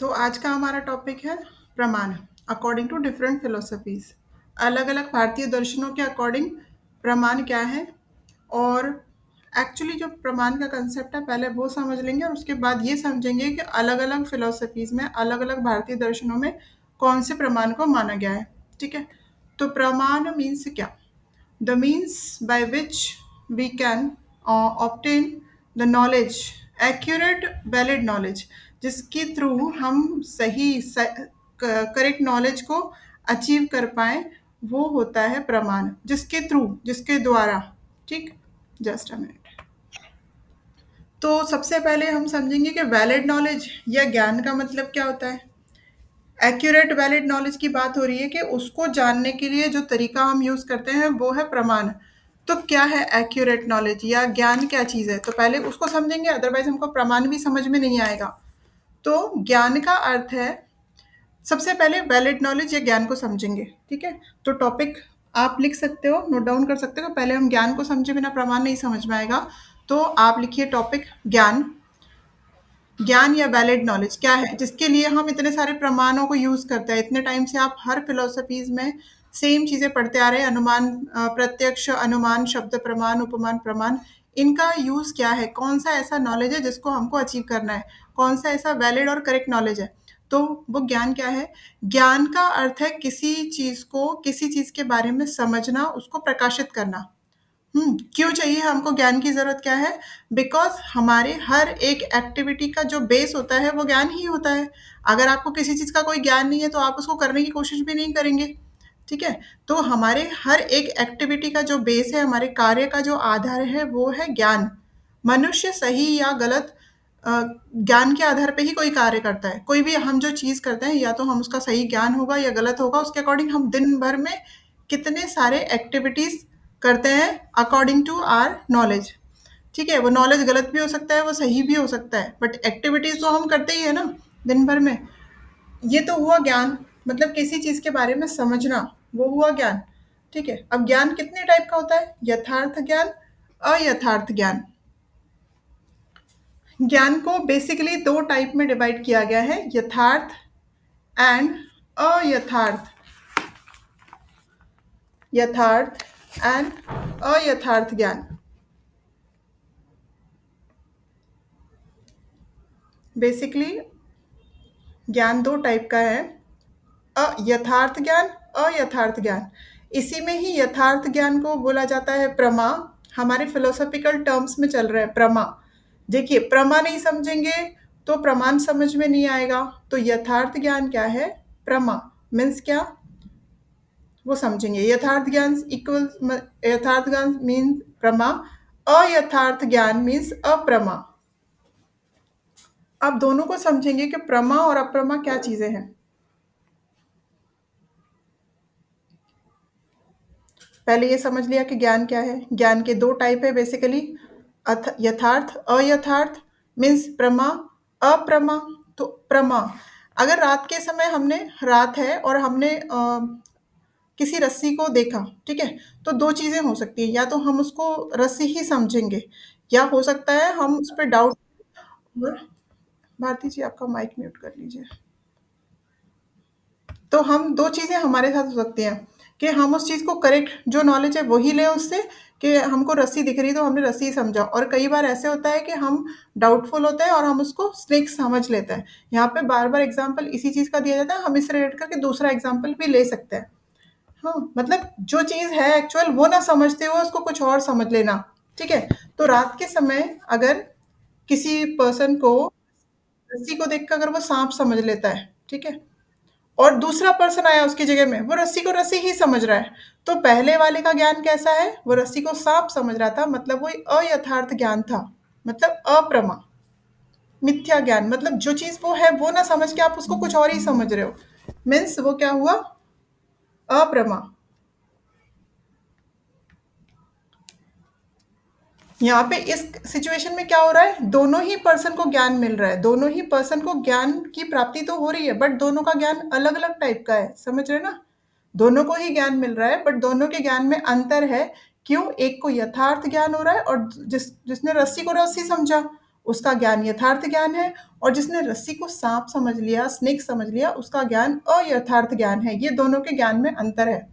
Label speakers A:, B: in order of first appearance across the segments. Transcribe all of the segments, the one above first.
A: तो आज का हमारा टॉपिक है प्रमाण अकॉर्डिंग टू डिफरेंट फिलोसफीज। अलग अलग भारतीय दर्शनों के अकॉर्डिंग प्रमाण क्या है और एक्चुअली जो प्रमाण का कंसेप्ट है पहले वो समझ लेंगे और उसके बाद ये समझेंगे कि अलग अलग फिलोसफीज में अलग अलग भारतीय दर्शनों में कौन से प्रमाण को माना गया है। ठीक है, तो प्रमाण मीन्स क्या? The means by which we can obtain the knowledge, accurate valid knowledge, जिसके थ्रू हम सही करेक्ट नॉलेज को अचीव कर पाए, वो होता है प्रमाण। जिसके थ्रू, जिसके द्वारा। ठीक, जस्ट अ मिनट। तो सबसे पहले हम समझेंगे कि वैलिड नॉलेज या ज्ञान का मतलब क्या होता है। एक्यूरेट वैलिड नॉलेज की बात हो रही है कि उसको जानने के लिए जो तरीका हम यूज करते हैं वो है प्रमाण। तो क्या है एक्यूरेट नॉलेज या ज्ञान, क्या चीज है? तो पहले उसको समझेंगे, अदरवाइज हमको प्रमाण भी समझ में नहीं आएगा। तो ज्ञान का अर्थ है, सबसे पहले वैलिड नॉलेज या ज्ञान को समझेंगे। ठीक है, तो टॉपिक आप लिख सकते हो, नोट डाउन कर सकते हो। पहले हम ज्ञान को समझे बिना प्रमाण नहीं समझ में आएगा। तो आप लिखिए टॉपिक ज्ञान। ज्ञान या वैलिड नॉलेज क्या है जिसके लिए हम इतने सारे प्रमाणों को यूज करते हैं। इतने टाइम से आप हर फिलोसफीज में सेम चीजें पढ़ते आ रहे हैं। अनुमान, प्रत्यक्ष अनुमान, शब्द प्रमाण, उपमान प्रमाण। इनका यूज क्या है? कौन सा ऐसा नॉलेज है जिसको हमको अचीव करना है? कौन सा ऐसा वैलिड और करेक्ट नॉलेज है? तो वो ज्ञान क्या है? ज्ञान का अर्थ है किसी चीज को, किसी चीज के बारे में समझना, उसको प्रकाशित करना। क्यों चाहिए हमको ज्ञान की ज़रूरत क्या है? बिकॉज़ हमारे हर एक एक्टिविटी का जो बेस होता है वो ज्ञान ही होता है। अगर आपको किसी चीज़ का कोई ज्ञान नहीं है तो आप उसको करने की कोशिश भी नहीं करेंगे। ठीक है? तो हमारे हर एक एक्टिविटी का जो बेस है, हमारे कार्य का जो आधार है वो है ज्ञान। मनुष्य सही या गलत ज्ञान के आधार पे ही कोई कार्य करता है। कोई भी हम जो चीज़ करते हैं या तो हम उसका सही ज्ञान होगा या गलत होगा, उसके अकॉर्डिंग हम दिन भर में कितने सारे एक्टिविटीज़ करते हैं अकॉर्डिंग टू आवर नॉलेज। ठीक है, वो नॉलेज गलत भी हो सकता है, वो सही भी हो सकता है, बट एक्टिविटीज तो हम करते ही है ना दिन भर में। ये तो हुआ ज्ञान, मतलब किसी चीज के बारे में समझना, वो हुआ ज्ञान। ठीक है, अब ज्ञान कितने टाइप का होता है? यथार्थ ज्ञान, अयथार्थ ज्ञान। ज्ञान को बेसिकली दो टाइप में डिवाइड किया गया है, यथार्थ एंड अयथार्थ। यथार्थ एंड अयथार्थ ज्ञान। बेसिकली ज्ञान दो टाइप का है, यथार्थ ज्ञान, अयथार्थ ज्ञान। इसी में ही यथार्थ ज्ञान को बोला जाता है प्रमा। हमारे फिलोसॉफिकल टर्म्स में चल रहा है प्रमा। देखिए, प्रमा नहीं समझेंगे तो प्रमाण समझ में नहीं आएगा। तो यथार्थ ज्ञान क्या है? प्रमा मीन्स क्या, वो समझेंगे। यथार्थ ज्ञान इक्वल, यथार्थ ज्ञान मीन्स प्रमा, अयथार्थ ज्ञान मीन्स अप्रमा। आप दोनों को समझेंगे कि प्रमा और अप्रमा क्या चीजें हैं। पहले ये समझ लिया कि ज्ञान क्या है। ज्ञान के दो टाइप है बेसिकली, यथार्थ, अयथार्थ। मीन्स प्रमा, अप्रमा। तो प्रमा, अगर रात के समय हमने, रात है और हमने किसी रस्सी को देखा, ठीक है, तो दो चीजें हो सकती है। या तो हम उसको रस्सी ही समझेंगे, या हो सकता है हम उस पर डाउट। और भारती जी, आपका माइक म्यूट कर लीजिए। तो हम दो चीज़ें हमारे साथ हो सकती हैं कि हम उस चीज़ को करेक्ट जो नॉलेज है वही लें उससे, कि हमको रस्सी दिख रही तो हमने रस्सी ही समझा। और कई बार ऐसे होता है कि हम डाउटफुल होते हैं और हम उसको स्नेक समझ लेते हैं। यहाँ पे बार बार एग्जाम्पल इसी चीज़ का दिया जाता है, हम इससे रिलेट करके दूसरा एग्जाम्पल भी ले सकते हैं। हाँ, मतलब जो चीज़ है एक्चुअल वो ना समझते हुए उसको कुछ और समझ लेना। ठीक है, तो रात के समय अगर किसी पर्सन को, रस्सी को देख कर अगर वो सांप समझ लेता है, ठीक है, और दूसरा पर्सन आया उसकी जगह में, वो रस्सी को रस्सी ही समझ रहा है। तो पहले वाले का ज्ञान कैसा है? वो रस्सी को सांप समझ रहा था, मतलब वो अयथार्थ ज्ञान था, मतलब अप्रमा, मिथ्या ज्ञान। मतलब जो चीज वो है वो ना समझ के आप उसको कुछ और ही समझ रहे हो, मीन्स वो क्या हुआ? अप्रमा। यहाँ पे इस सिचुएशन में क्या हो रहा है? दोनों ही पर्सन को ज्ञान मिल रहा है, दोनों ही पर्सन को ज्ञान की प्राप्ति तो हो रही है, बट दोनों का ज्ञान अलग अलग टाइप का है। समझ रहे ना? दोनों को ही ज्ञान मिल रहा है, बट दोनों के ज्ञान में अंतर है। क्यों? एक को यथार्थ ज्ञान हो रहा है और जिसने रस्सी को रस्सी समझा, उसका ज्ञान यथार्थ ज्ञान है, और जिसने रस्सी को सांप समझ लिया, स्नेक समझ लिया, उसका ज्ञान अयथार्थ ज्ञान है। ये दोनों के ज्ञान में अंतर है,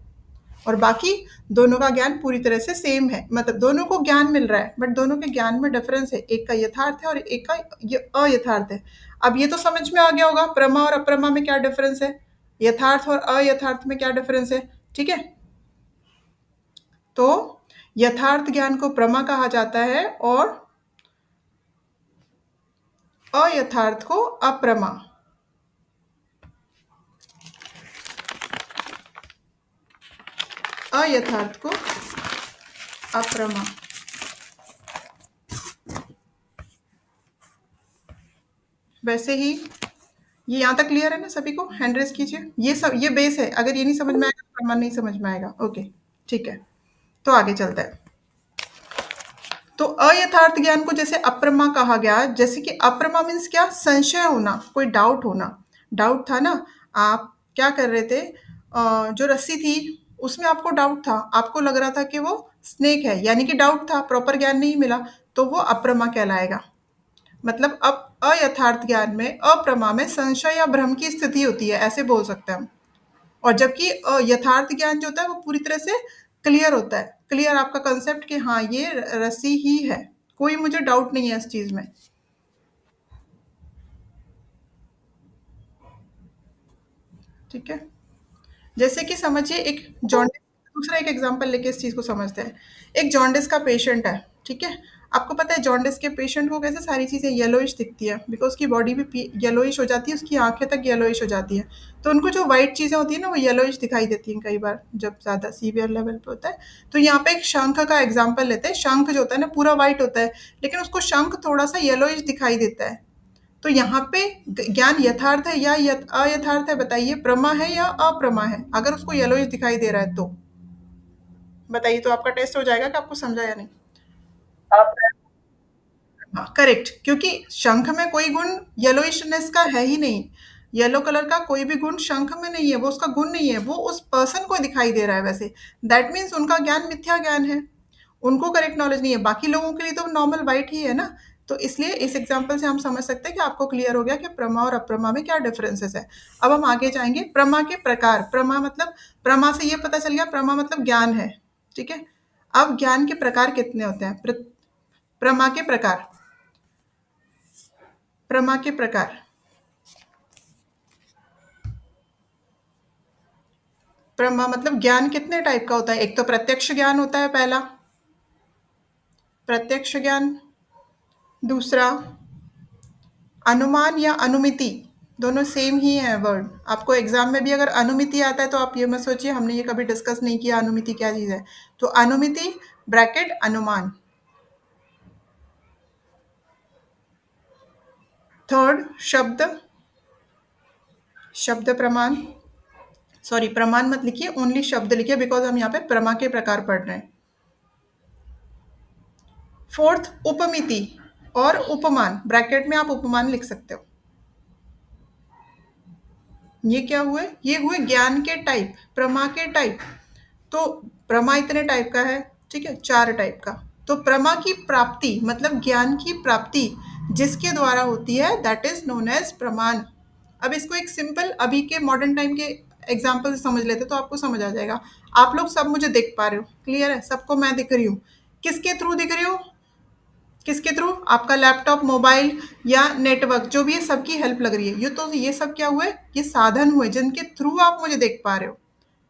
A: और बाकी दोनों का ज्ञान पूरी तरह से सेम है, मतलब दोनों को ज्ञान मिल रहा है, बट दोनों के ज्ञान में डिफरेंस है, एक का यथार्थ है और एक का ये अयथार्थ है। अब ये तो समझ में आ गया होगा प्रमा और अप्रमा में क्या डिफरेंस है, यथार्थ और अयथार्थ में क्या डिफरेंस है। ठीक है, तो यथार्थ ज्ञान को प्रमा कहा जाता है और अयथार्थ को अप्रमा। अयथार्थ को अप्रमा। वैसे ही ये यहाँ तक क्लियर है ना सभी को, हैंड रेस कीजिए। ये सब ये बेस है, अगर ये नहीं समझ में आएगा तो प्रमाण नहीं समझ में आएगा। ओके, ठीक है, तो आगे चलते हैं। तो अयथार्थ ज्ञान को जैसे अप्रमा कहा गया, जैसे कि अप्रमा मीन्स क्या, संशय होना, कोई डाउट होना। डाउट था ना, आप क्या कर रहे थे, जो रस्सी थी उसमें आपको डाउट था, आपको लग रहा था कि वो स्नेक है, यानी कि डाउट था, प्रॉपर ज्ञान नहीं मिला, तो वो अप्रमा कहलाएगा। मतलब अब अयथार्थ ज्ञान में, अप्रमा में संशय या भ्रम की स्थिति होती है, ऐसे बोल सकते हैं हम। और जबकि यथार्थ ज्ञान जो होता है वो पूरी तरह से क्लियर होता है, क्लियर आपका कंसेप्ट कि हाँ ये रस्सी ही है, कोई मुझे डाउट नहीं है इस चीज में। ठीक है, जैसे कि समझिए एक जॉन्डिस, दूसरा एक एग्जांपल लेके इस चीज को समझते हैं। एक जॉन्डिस का पेशेंट है, ठीक है, आपको पता है जॉन्डिस के पेशेंट को कैसे सारी चीजें येलोइश दिखती है, बिकॉज उसकी बॉडी भी येलोइश हो जाती है, उसकी आंखें तक येलोइश हो जाती है, तो उनको जो व्हाइट चीजें होती है ना वो येलोइश दिखाई देती हैं कई बार जब ज्यादा सीवियर लेवल पे होता है। तो यहाँ पे एक शंख का एग्जाम्पल लेते हैं। शंख जो होता है ना पूरा व्हाइट होता है, लेकिन उसको शंख थोड़ा सा येलोइश दिखाई देता है। तो यहाँ पे ज्ञान यथार्थ है या अयथार्थ है, बताइए, प्रमा है या अप्रमा है, अगर उसको येलोइश दिखाई दे रहा है तो बताइए, तो आपका टेस्ट हो जाएगा कि आपको समझा या नहीं। हाँ, करेक्ट, क्योंकि शंख में कोई गुण येलोइशनेस का है ही नहीं। येलो कलर का कोई भी गुण शंख में नहीं है, वो उसका गुण नहीं है, वो उस पर्सन को दिखाई दे रहा है वैसे। दैट मीन्स उनका ज्ञान मिथ्या ज्ञान है, उनको करेक्ट नॉलेज नहीं है, बाकी लोगों के लिए तो नॉर्मल वाइट ही है ना। तो इसलिए इस एग्जाम्पल से हम समझ सकते हैं कि आपको क्लियर हो गया कि प्रमा और अप्रमा में क्या डिफरेंसेस है। अब हम आगे जाएंगे, प्रमा के प्रकार। प्रमा मतलब, प्रमा से ये पता चल गया, प्रमा मतलब ज्ञान है, ठीक है। अब ज्ञान के प्रकार कितने होते हैं, प्रमा के प्रकार। प्रमा के प्रकार, प्रमा मतलब ज्ञान कितने टाइप का होता है। एक तो प्रत्यक्ष ज्ञान होता है पहला, प्रत्यक्ष ज्ञान। दूसरा अनुमान या अनुमिति, दोनों सेम ही है वर्ड। आपको एग्जाम में भी अगर अनुमिति आता है तो आप ये मत सोचिए हमने ये कभी डिस्कस नहीं किया अनुमिति क्या चीज़ है। तो अनुमिति ब्रैकेट अनुमान। थर्ड शब्द, शब्द प्रमाण, सॉरी प्रमाण मत लिखिए, ओनली शब्द लिखिए, बिकॉज हम यहाँ पे प्रमा के प्रकार पढ़ रहे हैं। फोर्थ उपमिति और उपमान, ब्रैकेट में आप उपमान लिख सकते हो। ये क्या हुए, ये हुए ज्ञान के टाइप, प्रमा के टाइप। तो प्रमा इतने टाइप का है, ठीक है, 4 टाइप का। तो प्रमा की प्राप्ति मतलब ज्ञान की प्राप्ति जिसके द्वारा होती है, दैट इज नोन एज प्रमाण। अब इसको एक सिंपल अभी के मॉडर्न टाइम के एग्जाम्पल से समझ लेते तो आपको समझ आ जाएगा। आप लोग सब मुझे देख पा रहे हो, क्लियर है, सबको मैं दिख रही हूँ। किसके थ्रू दिख रही हूँ, किसके थ्रू, आपका लैपटॉप, मोबाइल या नेटवर्क जो भी है, सबकी हेल्प लग रही है। ये तो ये सब क्या हुए, ये साधन हुए जिनके थ्रू आप मुझे देख पा रहे हो,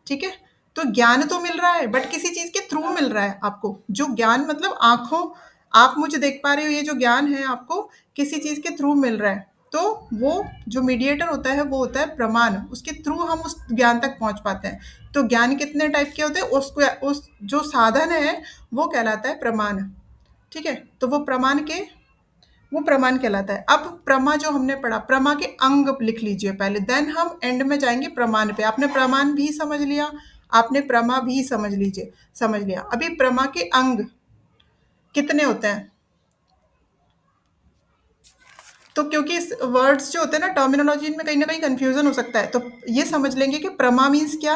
A: ठीक है। तो ज्ञान तो मिल रहा है बट किसी चीज के थ्रू मिल रहा है आपको, जो ज्ञान मतलब आंखों, आप मुझे देख पा रहे हो, ये जो ज्ञान है आपको किसी चीज के थ्रू मिल रहा है। तो वो जो मीडिएटर होता है वो होता है प्रमाण, उसके थ्रू हम उस ज्ञान तक पहुंच पाते हैं। तो ज्ञान कितने टाइप के होते हैं, उसको उस जो साधन है वो कहलाता है प्रमाण, ठीक है। तो वो प्रमाण के, वो प्रमाण कहलाता है। अब प्रमा जो हमने पढ़ा, प्रमा के अंग लिख लीजिए पहले, देन हम एंड में जाएंगे प्रमाण पे। आपने प्रमाण भी समझ लिया, आपने प्रमा भी समझ लीजिए, समझ लिया। अभी प्रमा के अंग कितने होते हैं, तो क्योंकि इस वर्ड्स जो होते हैं ना टर्मिनोलॉजी में कहीं ना कहीं कंफ्यूजन हो सकता है, तो ये समझ लेंगे कि प्रमा मीन्स क्या,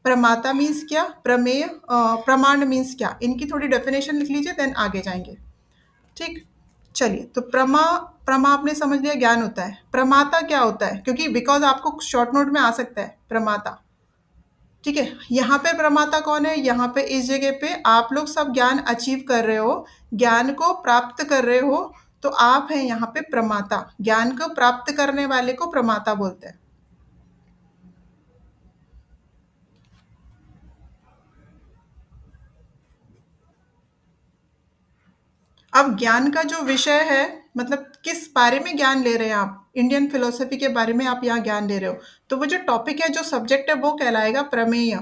A: प्रमाता मीन्स क्या, प्रमेय प्रमाण मीन्स क्या, इनकी थोड़ी डेफिनेशन लिख लीजिए, देन आगे जाएंगे, ठीक। चलिए, तो प्रमा आपने समझ लिया ज्ञान होता है। प्रमाता क्या होता है? क्योंकि बिकॉज़ आपको शॉर्ट नोट में आ सकता है प्रमाता, ठीक है? यहाँ पे प्रमाता कौन है? यहाँ पे इस जगह पे आप लोग सब ज्ञान अचीव कर रहे हो, ज्ञान को प्राप्त कर रहे हो, तो आप हैं यहाँ पे प्रमाता। ज्ञान को प्राप्त करने वाले को प्रमाता बोलते हैं। अब ज्ञान का जो विषय है, मतलब किस बारे में ज्ञान ले रहे हैं आप? इंडियन फिलोसफी के बारे में आप यहाँ ज्ञान ले रहे हो। तो वो जो टॉपिक है, जो सब्जेक्ट है, वो कहलाएगा प्रमेय।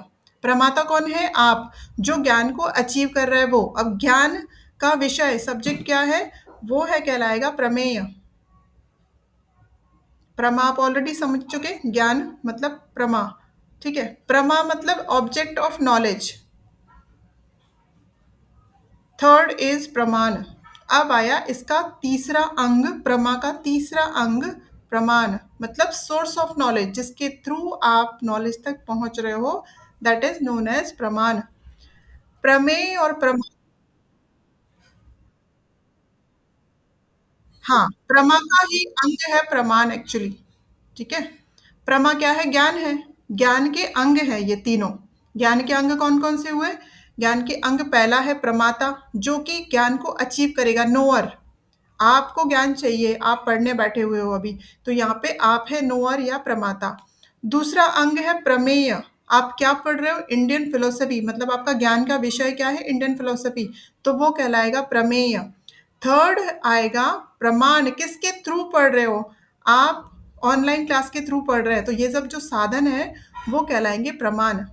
A: प्रमाता कौन है? आप। जो ज्ञान को अचीव कर रहे हैं वो। अब ज्ञान का विषय, सब्जेक्ट क्या है? वो है, कहलाएगा प्रमेय। प्रमा आप ऑलरेडी समझ चुके, ज्ञान मतलब प्रमा, ठीक है? प्रमा मतलब object of knowledge. Third is प्रमाण। अब आया इसका तीसरा अंग, प्रमा का तीसरा अंग प्रमाण, मतलब सोर्स ऑफ नॉलेज, जिसके थ्रू आप नॉलेज तक पहुंच रहे हो, दैट इज नोन एज प्रमाण। प्रमेय और प्रमा, हाँ, प्रमा का ही अंग है प्रमाण एक्चुअली, ठीक है? प्रमा क्या है? ज्ञान है। ज्ञान के अंग है ये तीनों। ज्ञान के अंग कौन कौन से हुए? ज्ञान के अंग पहला है प्रमाता, जो कि ज्ञान को अचीव करेगा, नोअर। आपको ज्ञान चाहिए, आप पढ़ने बैठे हुए हो अभी, तो यहाँ पे आप है नोअर या प्रमाता। दूसरा अंग है प्रमेय। आप क्या पढ़ रहे हो? इंडियन फिलोसफी, मतलब आपका ज्ञान का विषय क्या है? इंडियन फिलोसफी, तो वो कहलाएगा प्रमेय। थर्ड आएगा प्रमाण। किसके थ्रू पढ़ रहे हो? आप ऑनलाइन क्लास के थ्रू पढ़ रहे हैं, तो ये सब जो साधन है वो कहलाएंगे प्रमाण।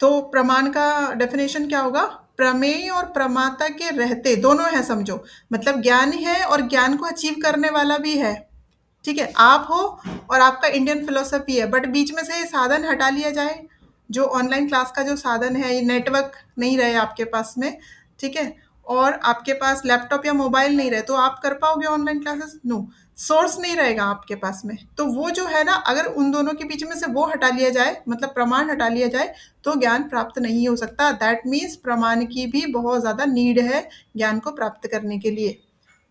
A: तो प्रमाण का डेफिनेशन क्या होगा? प्रमेय और प्रमाता के रहते, दोनों है समझो, मतलब ज्ञान है और ज्ञान को अचीव करने वाला भी है, ठीक है? आप हो और आपका इंडियन फिलोसफी है, बट बीच में से ये साधन हटा लिया जाए, जो ऑनलाइन क्लास का जो साधन है, ये नेटवर्क नहीं रहे आपके पास में, ठीक है? और आपके पास लैपटॉप या मोबाइल नहीं रहे, तो आप कर पाओगे ऑनलाइन क्लासेस? नो। सोर्स नहीं रहेगा आपके पास में, तो वो जो है ना, अगर उन दोनों के बीच में से वो हटा लिया जाए, मतलब प्रमाण हटा लिया जाए, तो ज्ञान प्राप्त नहीं हो सकता। दैट मीन्स प्रमाण की भी बहुत ज़्यादा नीड है ज्ञान को प्राप्त करने के लिए।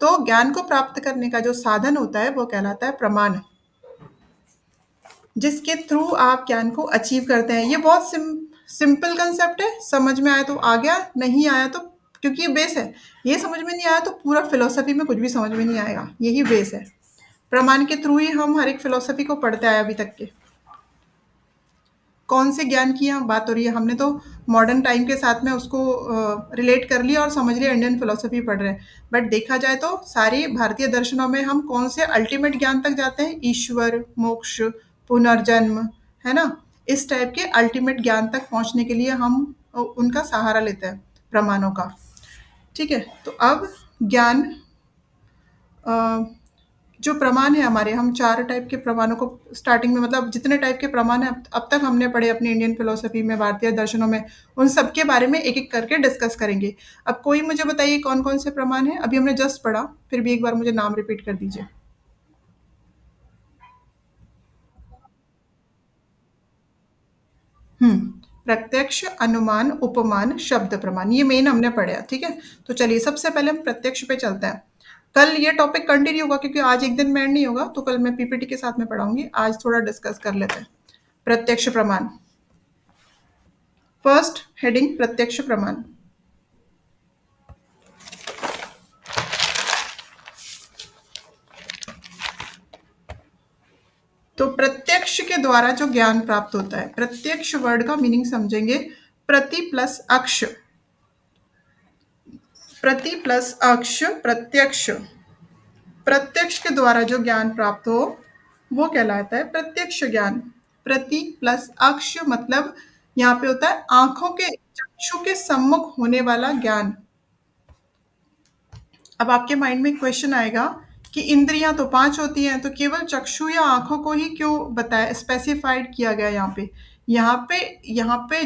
A: तो ज्ञान को प्राप्त करने का जो साधन होता है वो कहलाता है प्रमाण, जिसके थ्रू आप ज्ञान को अचीव करते हैं। ये बहुत सिंपल कंसेप्ट है, समझ में आया तो आ गया, नहीं आया तो, क्योंकि ये बेस है, ये समझ में नहीं आया तो पूरा फिलोसफी में कुछ भी समझ में नहीं आएगा, यही बेस है। प्रमाण के थ्रू ही हम हर एक फिलोसफी को पढ़ते आए अभी तक के। कौन से ज्ञान की यहाँ बात हो रही है? हमने तो मॉडर्न टाइम के साथ में उसको रिलेट कर लिया और समझ लिया, इंडियन फिलोसफी पढ़ रहे हैं। बट देखा जाए तो सारी भारतीय दर्शनों में हम कौन से अल्टीमेट ज्ञान तक जाते हैं? ईश्वर, मोक्ष, पुनर्जन्म, है ना? इस टाइप के अल्टीमेट ज्ञान तक पहुंचने के लिए हम उनका सहारा लेते हैं, प्रमाणों का, ठीक है? तो अब ज्ञान, अ, जो प्रमाण है हमारे, हम 4 टाइप के प्रमाणों को स्टार्टिंग में, मतलब जितने टाइप के प्रमाण हैं अब तक हमने पढ़े अपनी इंडियन फिलॉसफी में, भारतीय दर्शनों में, उन सब के बारे में एक-एक करके डिस्कस करेंगे। अब कोई मुझे बताइए कौन-कौन से प्रमाण हैं? अभी हमने जस्ट पढ़ा, फिर भी एक बार मुझे नाम रिपीट कर दीजिए। हुँ, प्रत्यक्ष, अनुमान, उपमान, शब्द प्रमाण, ये मेन हमने पढ़े हैं, ठीक है? तो चलिए सबसे पहले हम प्रत्यक्ष पे चलते हैं। कल ये टॉपिक कंटिन्यू होगा, क्योंकि आज एक दिन में एंड नहीं होगा, तो कल मैं पीपीटी के साथ में पढ़ाऊँगी, आज थोड़ा डिस्कस कर लेते हैं। प्रत्यक्ष प्रमाण। फर्स्ट हेडिंग प्रत्यक्ष प्रमाण। तो प्रत्यक्ष के द्वारा जो ज्ञान प्राप्त होता है, प्रत्यक्ष वर्ड का मीनिंग समझेंगे, प्रति प्लस अक्ष, प्रति प्लस अक्ष, प्रत्यक्ष। प्रत्यक्ष के द्वारा जो ज्ञान प्राप्त हो वो कहलाता है प्रत्यक्ष ज्ञान। प्रति प्लस अक्ष मतलब यहाँ पे होता है आंखों के, चक्षु के सम्मुख होने वाला ज्ञान। अब आपके माइंड में क्वेश्चन आएगा कि इंद्रियां तो 5 होती हैं, तो केवल चक्षु या आंखों को ही क्यों बताया, स्पेसिफाइड किया गया यहाँ पे? यहाँ पे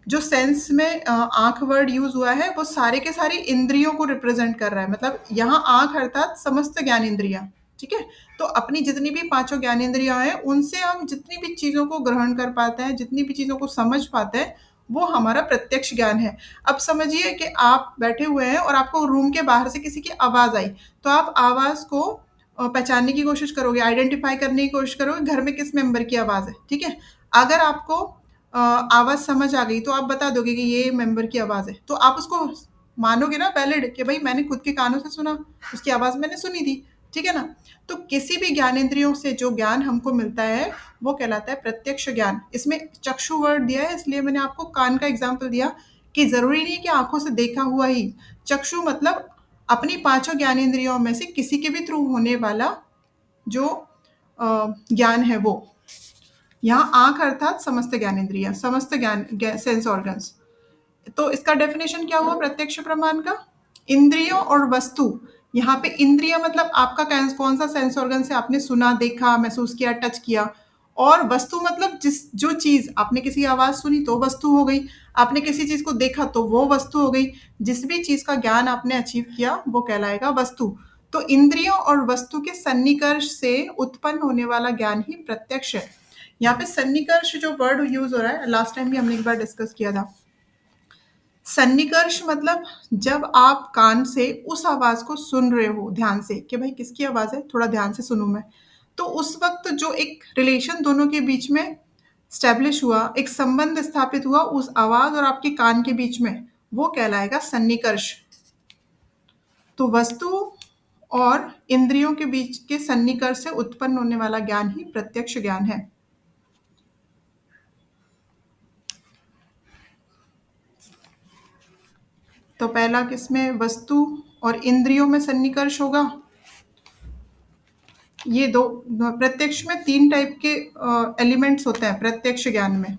A: जो सेंस में आंख वर्ड यूज हुआ है, वो सारे के सारे इंद्रियों को रिप्रेजेंट कर रहा है, मतलब यहाँ आंख अर्थात समस्त ज्ञान इंद्रियां, ठीक है? तो अपनी जितनी भी पांचों ज्ञान इंद्रियां हैं, उनसे हम जितनी भी चीजों को ग्रहण कर पाते हैं, जितनी भी चीजों को समझ पाते हैं, वो हमारा प्रत्यक्ष ज्ञान है। अब समझिए कि आप बैठे हुए हैं और आपको रूम के बाहर से किसी की आवाज़ आई, तो आप आवाज़ को पहचानने की कोशिश करोगे, आइडेंटिफ़ाई करने की कोशिश करोगे घर में किस मेंबर की आवाज़ है, ठीक है? अगर आपको आवाज़ समझ आ गई तो आप बता दोगे कि ये मेंबर की आवाज़ है, तो आप उसको मानोगे ना वैलिड कि भई मैंने खुद के कानों से सुना, उसकी आवाज़ मैंने सुनी थी, ठीक है ना? तो किसी भी ज्ञानेंद्रियों से जो ज्ञान हमको मिलता है, वो कहलाता है प्रत्यक्ष ज्ञान। इसमें चक्षु वर्ड दिया है इसलिए मैंने आपको कान का एग्ज़ाम्पल दिया कि ज़रूरी नहीं है कि आँखों से देखा हुआ ही। चक्षु मतलब अपनी पाँचों ज्ञानेंद्रियों में से किसी के भी थ्रू होने वाला जो ज्ञान है वो। यहाँ आँख अर्थात समस्त ज्ञानेंद्रियाँ, समस्त सेंस ऑर्गन्स। तो इसका डेफिनेशन क्या हुआ प्रत्यक्ष प्रमाण का? इंद्रियों और वस्तु। यहाँ पे इंद्रिय मतलब आपका कौन सा सेंस ऑर्गन से आपने सुना, देखा, महसूस किया, टच किया। और वस्तु मतलब जिस जो चीज आपने किसी की आवाज सुनी तो वस्तु हो गई, आपने किसी चीज को देखा तो वो वस्तु हो गई। जिस भी चीज का ज्ञान आपने अचीव किया वो कहलाएगा वस्तु। तो इंद्रियों और वस्तु के सन्निकर्ष से उत्पन्न होने वाला ज्ञान ही प्रत्यक्ष है। यहाँ पे सन्निकर्ष जो वर्ड यूज हो रहा है, लास्ट टाइम भी हमने एक बार डिस्कस किया था। सन्निकर्ष मतलब जब आप कान से उस आवाज को सुन रहे हो ध्यान से कि भाई किसकी आवाज है, थोड़ा ध्यान से सुनूं मैं, तो उस वक्त जो एक रिलेशन दोनों के बीच में स्टैब्लिश हुआ, एक संबंध स्थापित हुआ उस आवाज और आपके कान के बीच में, वो कहलाएगा सन्निकर्ष। तो वस्तु और इंद्रियों के बीच के सन्निकर्ष से उत्पन्न होने वाला ज्ञान ही प्रत्यक्ष ज्ञान है। तो पहला किसमें, वस्तु और इंद्रियों में सन्निकर्ष होगा। ये दो प्रत्यक्ष में तीन टाइप के एलिमेंट्स होते हैं प्रत्यक्ष ज्ञान में,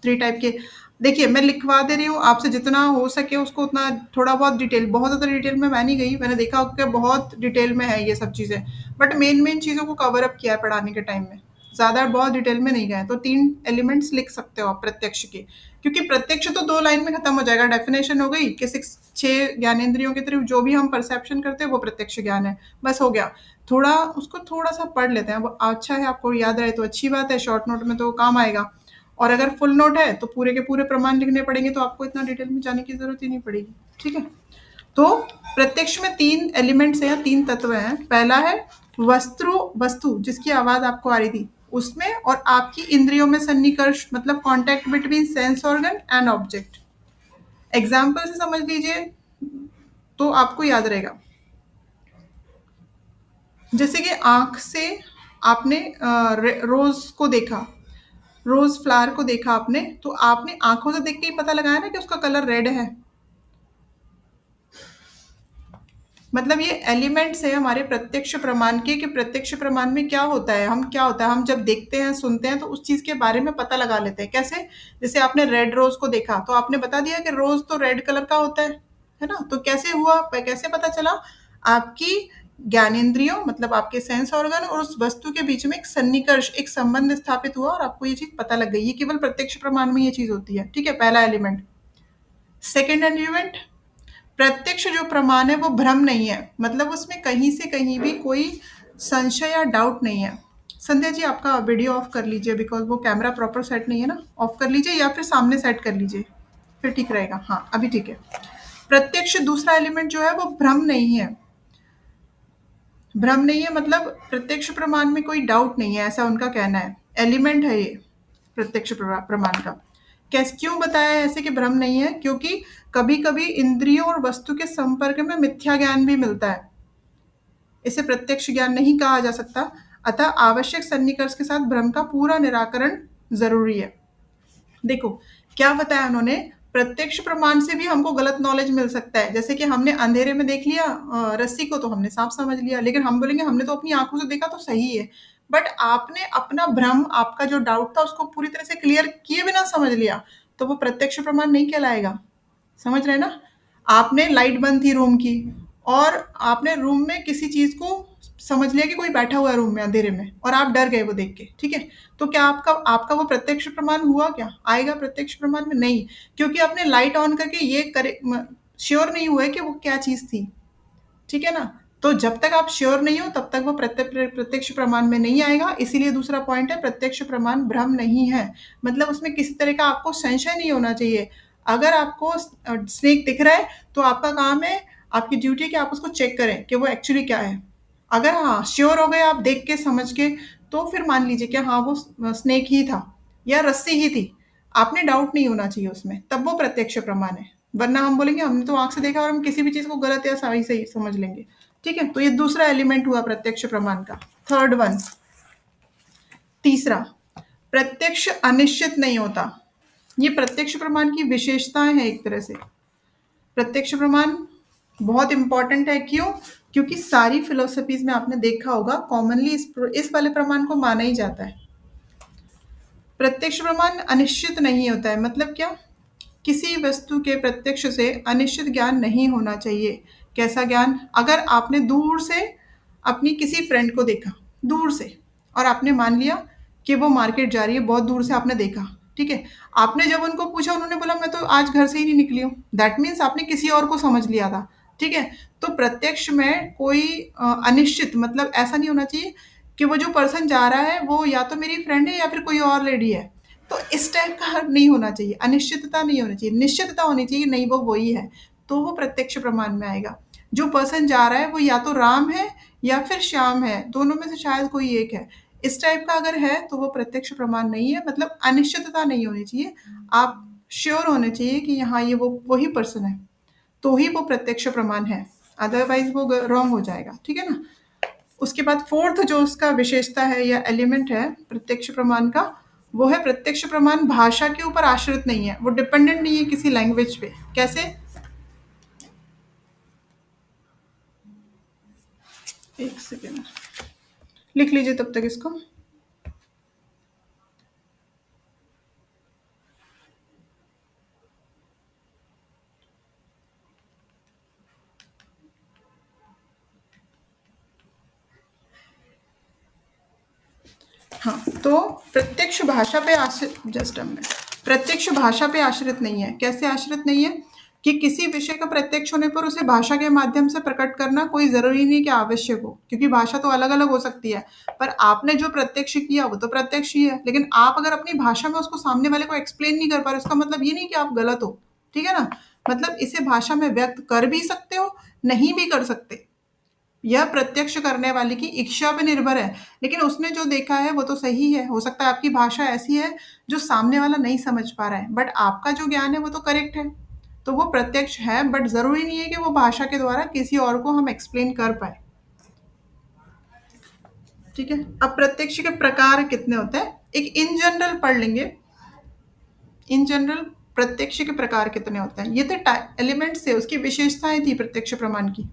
A: थ्री टाइप के। देखिए मैं लिखवा दे रही हूँ आपसे, जितना हो सके उसको उतना थोड़ा बहुत डिटेल, बहुत ज़्यादा डिटेल में मैं नहीं गई, मैंने देखा कि बहुत डिटेल में है ये सब चीज़ें, बट मेन मेन चीज़ों को कवर अप किया है पढ़ाने के टाइम में, ज़्यादा बहुत डिटेल में नहीं गए। तो तीन एलिमेंट्स लिख सकते हो आप प्रत्यक्ष के, क्योंकि प्रत्यक्ष तो दो लाइन में खत्म हो जाएगा, डेफिनेशन हो गई कि छह ज्ञानेंद्रियों के थ्रू जो भी हम परसेप्शन करते हैं वो प्रत्यक्ष ज्ञान है, बस हो गया। थोड़ा उसको थोड़ा सा पढ़ लेते हैं, वो अच्छा है, आपको याद रहे तो अच्छी बात है, शॉर्ट नोट में तो काम आएगा, और अगर फुल नोट है तो पूरे के पूरे प्रमाण लिखने पड़ेंगे, तो आपको इतना डिटेल में जाने की जरूरत ही नहीं पड़ेगी, ठीक है। तो प्रत्यक्ष में तीन एलिमेंट्स हैं, तीन तत्व हैं। पहला है वस्तु, वस्तु जिसकी आवाज आपको आ रही थी उसमें, और आपकी इंद्रियों में सन्निकर्ष मतलब contact between sense organ and object. Example से समझ लीजिए तो आपको याद रहेगा। जैसे कि आंख से आपने रोज को देखा, रोज फ्लावर को देखा आपने, तो आपने आंखों से देख के ही पता लगाया ना कि उसका कलर रेड है। मतलब ये एलिमेंट्स है हमारे प्रत्यक्ष प्रमाण के, कि प्रत्यक्ष प्रमाण में क्या होता है, हम क्या होता है, हम जब देखते हैं सुनते हैं तो उस चीज के बारे में पता लगा लेते हैं। कैसे? जैसे आपने रेड रोज को देखा तो आपने बता दिया कि रोज तो रेड कलर का होता है ना। तो कैसे हुआ, कैसे पता चला? आपकी ज्ञानेंद्रियों मतलब आपके सेंस ऑर्गन और उस वस्तु के बीच में एक सन्निकर्ष, एक संबंध स्थापित हुआ और आपको ये चीज पता लग गई। ये केवल प्रत्यक्ष प्रमाण में ये चीज होती है, ठीक है, पहला एलिमेंट। सेकेंड एलिमेंट, प्रत्यक्ष जो प्रमाण है वो भ्रम नहीं है, मतलब उसमें कहीं से कहीं भी कोई संशय या डाउट नहीं है। संध्या जी आपका वीडियो ऑफ कर लीजिए, बिकॉज वो कैमरा प्रॉपर सेट नहीं है ना, ऑफ कर लीजिए या फिर सामने सेट कर लीजिए, फिर ठीक रहेगा। हाँ अभी ठीक है। प्रत्यक्ष दूसरा एलिमेंट जो है वो भ्रम नहीं है, भ्रम नहीं है मतलब प्रत्यक्ष प्रमाण में कोई डाउट नहीं है, ऐसा उनका कहना है। एलिमेंट है ये प्रत्यक्ष प्रमाण का। कैसे, क्यों बताया है ऐसे कि भ्रम नहीं है? क्योंकि कभी कभी इंद्रियों और वस्तु के संपर्क में मिथ्या ज्ञान भी मिलता है, इसे प्रत्यक्ष ज्ञान नहीं कहा जा सकता। अतः आवश्यक सन्निकर्ष के साथ भ्रम का पूरा निराकरण जरूरी है। देखो क्या बताया उन्होंने, प्रत्यक्ष प्रमाण से भी हमको गलत नॉलेज मिल सकता है। जैसे कि हमने अंधेरे में देख लिया रस्सी को तो हमने सांप समझ लिया, लेकिन हम बोलेंगे हमने तो अपनी आंखों से देखा तो सही है, बट आपने अपना भ्रम, आपका जो डाउट था उसको पूरी तरह से क्लियर किए बिना समझ लिया, तो वो प्रत्यक्ष प्रमाण नहीं कहलाएगा। समझ रहे हैं ना? आपने लाइट बंद थी रूम की और आपने रूम में किसी चीज को समझ लिया कि कोई बैठा हुआ है रूम में अंधेरे में, और आप डर गए वो देख के, ठीक है। तो क्या आपका आपका वो प्रत्यक्ष प्रमाण हुआ? क्या आएगा प्रत्यक्ष प्रमाण में? नहीं, क्योंकि आपने लाइट ऑन करके ये करे श्योर नहीं हुआ है कि वो क्या चीज थी, ठीक है ना। तो जब तक आप श्योर नहीं हो तब तक वो प्रत्यक्ष प्रमाण में नहीं आएगा। इसीलिए दूसरा पॉइंट है, प्रत्यक्ष प्रमाण भ्रम नहीं है, मतलब उसमें किसी तरह का आपको संशय नहीं होना चाहिए। अगर आपको स्नेक दिख रहा है तो आपका काम है, आपकी ड्यूटी है कि आप उसको चेक करें कि वो एक्चुअली क्या है। अगर हाँ श्योर हो गए आप देख के समझ के, तो फिर मान लीजिए कि हाँ वो स्नेक ही था या रस्सी ही थी, आपने डाउट नहीं होना चाहिए उसमें, तब वो प्रत्यक्ष प्रमाण है। वरना हम बोलेंगे हमने तो आंख से देखा और हम किसी भी चीज को गलत या सही सही समझ लेंगे। ठीक है, तो ये दूसरा एलिमेंट हुआ प्रत्यक्ष प्रमाण का। थर्ड वन, तीसरा, प्रत्यक्ष अनिश्चित नहीं होता। ये प्रत्यक्ष प्रमाण की विशेषताएं हैं एक तरह से। प्रत्यक्ष प्रमाण बहुत इंपॉर्टेंट है, क्यों? क्योंकि सारी फिलोसफीज में आपने देखा होगा कॉमनली इस वाले प्रमाण को माना ही जाता है। प्रत्यक्ष प्रमाण अनिश्चित नहीं होता है, मतलब क्या? किसी वस्तु के प्रत्यक्ष से अनिश्चित ज्ञान नहीं होना चाहिए। कैसा ज्ञान? अगर आपने दूर से अपनी किसी फ्रेंड को देखा, दूर से, और आपने मान लिया कि वो मार्केट जा रही है, बहुत दूर से आपने देखा, ठीक है? आपने जब उनको पूछा, उन्होंने बोला मैं तो आज घर से ही नहीं निकली हूँ। दैट मीन्स आपने किसी और को समझ लिया था, ठीक है? तो प्रत्यक्ष में कोई अनिश्चित, मतलब ऐसा नहीं होना चाहिए कि वो जो पर्सन जा रहा है वो या तो मेरी फ्रेंड है या फिर कोई और लेडी है। तो इस टाइप का नहीं होना चाहिए, अनिश्चितता नहीं होनी चाहिए, निश्चितता होनी चाहिए नहीं वो वही है, तो वो प्रत्यक्ष प्रमाण में आएगा। जो पर्सन जा रहा है वो या तो राम है या फिर श्याम है, दोनों में से शायद कोई एक है। इस टाइप का अगर है तो वो प्रत्यक्ष प्रमाण नहीं है, मतलब अनिश्चितता नहीं होनी चाहिए। आप श्योर होने चाहिए कि हाँ ये वो वही पर्सन है, तो ही वो प्रत्यक्ष प्रमाण है, अदरवाइज वो रॉन्ग हो जाएगा। ठीक है ना? उसके बाद फोर्थ जो उसका विशेषता है या एलिमेंट है प्रत्यक्ष प्रमाण का, वो है प्रत्यक्ष प्रमाण भाषा के ऊपर आश्रित नहीं है, वो डिपेंडेंट नहीं है किसी लैंग्वेज पे। कैसे? एक सेकेंड, लिख लीजिए तब तक इसको। हाँ, तो प्रत्यक्ष भाषा पे आश्रित, जस्ट अ मिनट, प्रत्यक्ष भाषा पे आश्रित नहीं है। कैसे आश्रित नहीं है? कि किसी विषय का प्रत्यक्ष होने पर उसे भाषा के माध्यम से प्रकट करना कोई जरूरी नहीं कि आवश्यक हो, क्योंकि भाषा तो अलग अलग हो सकती है। पर आपने जो प्रत्यक्ष किया वो तो प्रत्यक्ष ही है, लेकिन आप अगर अपनी भाषा में उसको सामने वाले को एक्सप्लेन नहीं कर पा रहे, उसका मतलब ये नहीं कि आप गलत हो। ठीक है ना? मतलब इसे भाषा में व्यक्त कर भी सकते हो, नहीं भी कर सकते, यह प्रत्यक्ष करने वाले की इच्छा पे निर्भर है। लेकिन उसने जो देखा है वो तो सही है, हो सकता है आपकी भाषा ऐसी है जो सामने वाला नहीं समझ पा रहा है, बट आपका जो ज्ञान है वो तो करेक्ट है, तो वो प्रत्यक्ष है। बट जरूरी नहीं है कि वो भाषा के द्वारा किसी और को हम एक्सप्लेन कर पाए। ठीक है, अब प्रत्यक्ष के प्रकार कितने होते हैं, एक इन जनरल पढ़ लेंगे। इन जनरल प्रत्यक्ष के प्रकार कितने होते हैं, ये थे एलिमेंट्स थे, उसकी विशेषताएं थी प्रत्यक्ष प्रमाण की।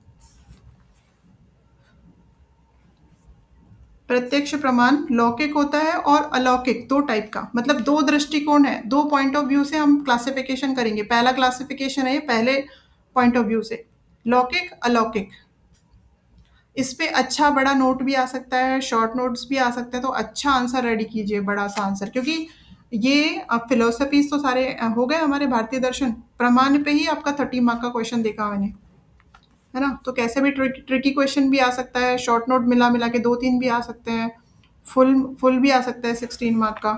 A: प्रत्यक्ष प्रमाण लौकिक होता है और अलौकिक, दो टाइप का, मतलब दो दृष्टिकोण है, दो पॉइंट ऑफ व्यू से हम क्लासिफिकेशन करेंगे। पहला क्लासिफिकेशन है ये पहले पॉइंट ऑफ व्यू से, लौकिक अलौकिक। इस पे अच्छा बड़ा नोट भी आ सकता है, शॉर्ट नोट्स भी आ सकते हैं, तो अच्छा आंसर रेडी कीजिए, बड़ा सा आंसर, क्योंकि ये अब फिलोसफीज तो सारे हो गए हमारे भारतीय दर्शन, प्रमाण पे ही आपका 30 मार्क का क्वेश्चन देखा मैंने, है ना? तो कैसे भी ट्रिकी क्वेश्चन भी आ सकता है, शॉर्ट नोट मिला मिला के दो तीन भी आ सकते हैं, फुल फुल भी आ सकता है 16 मार्क का।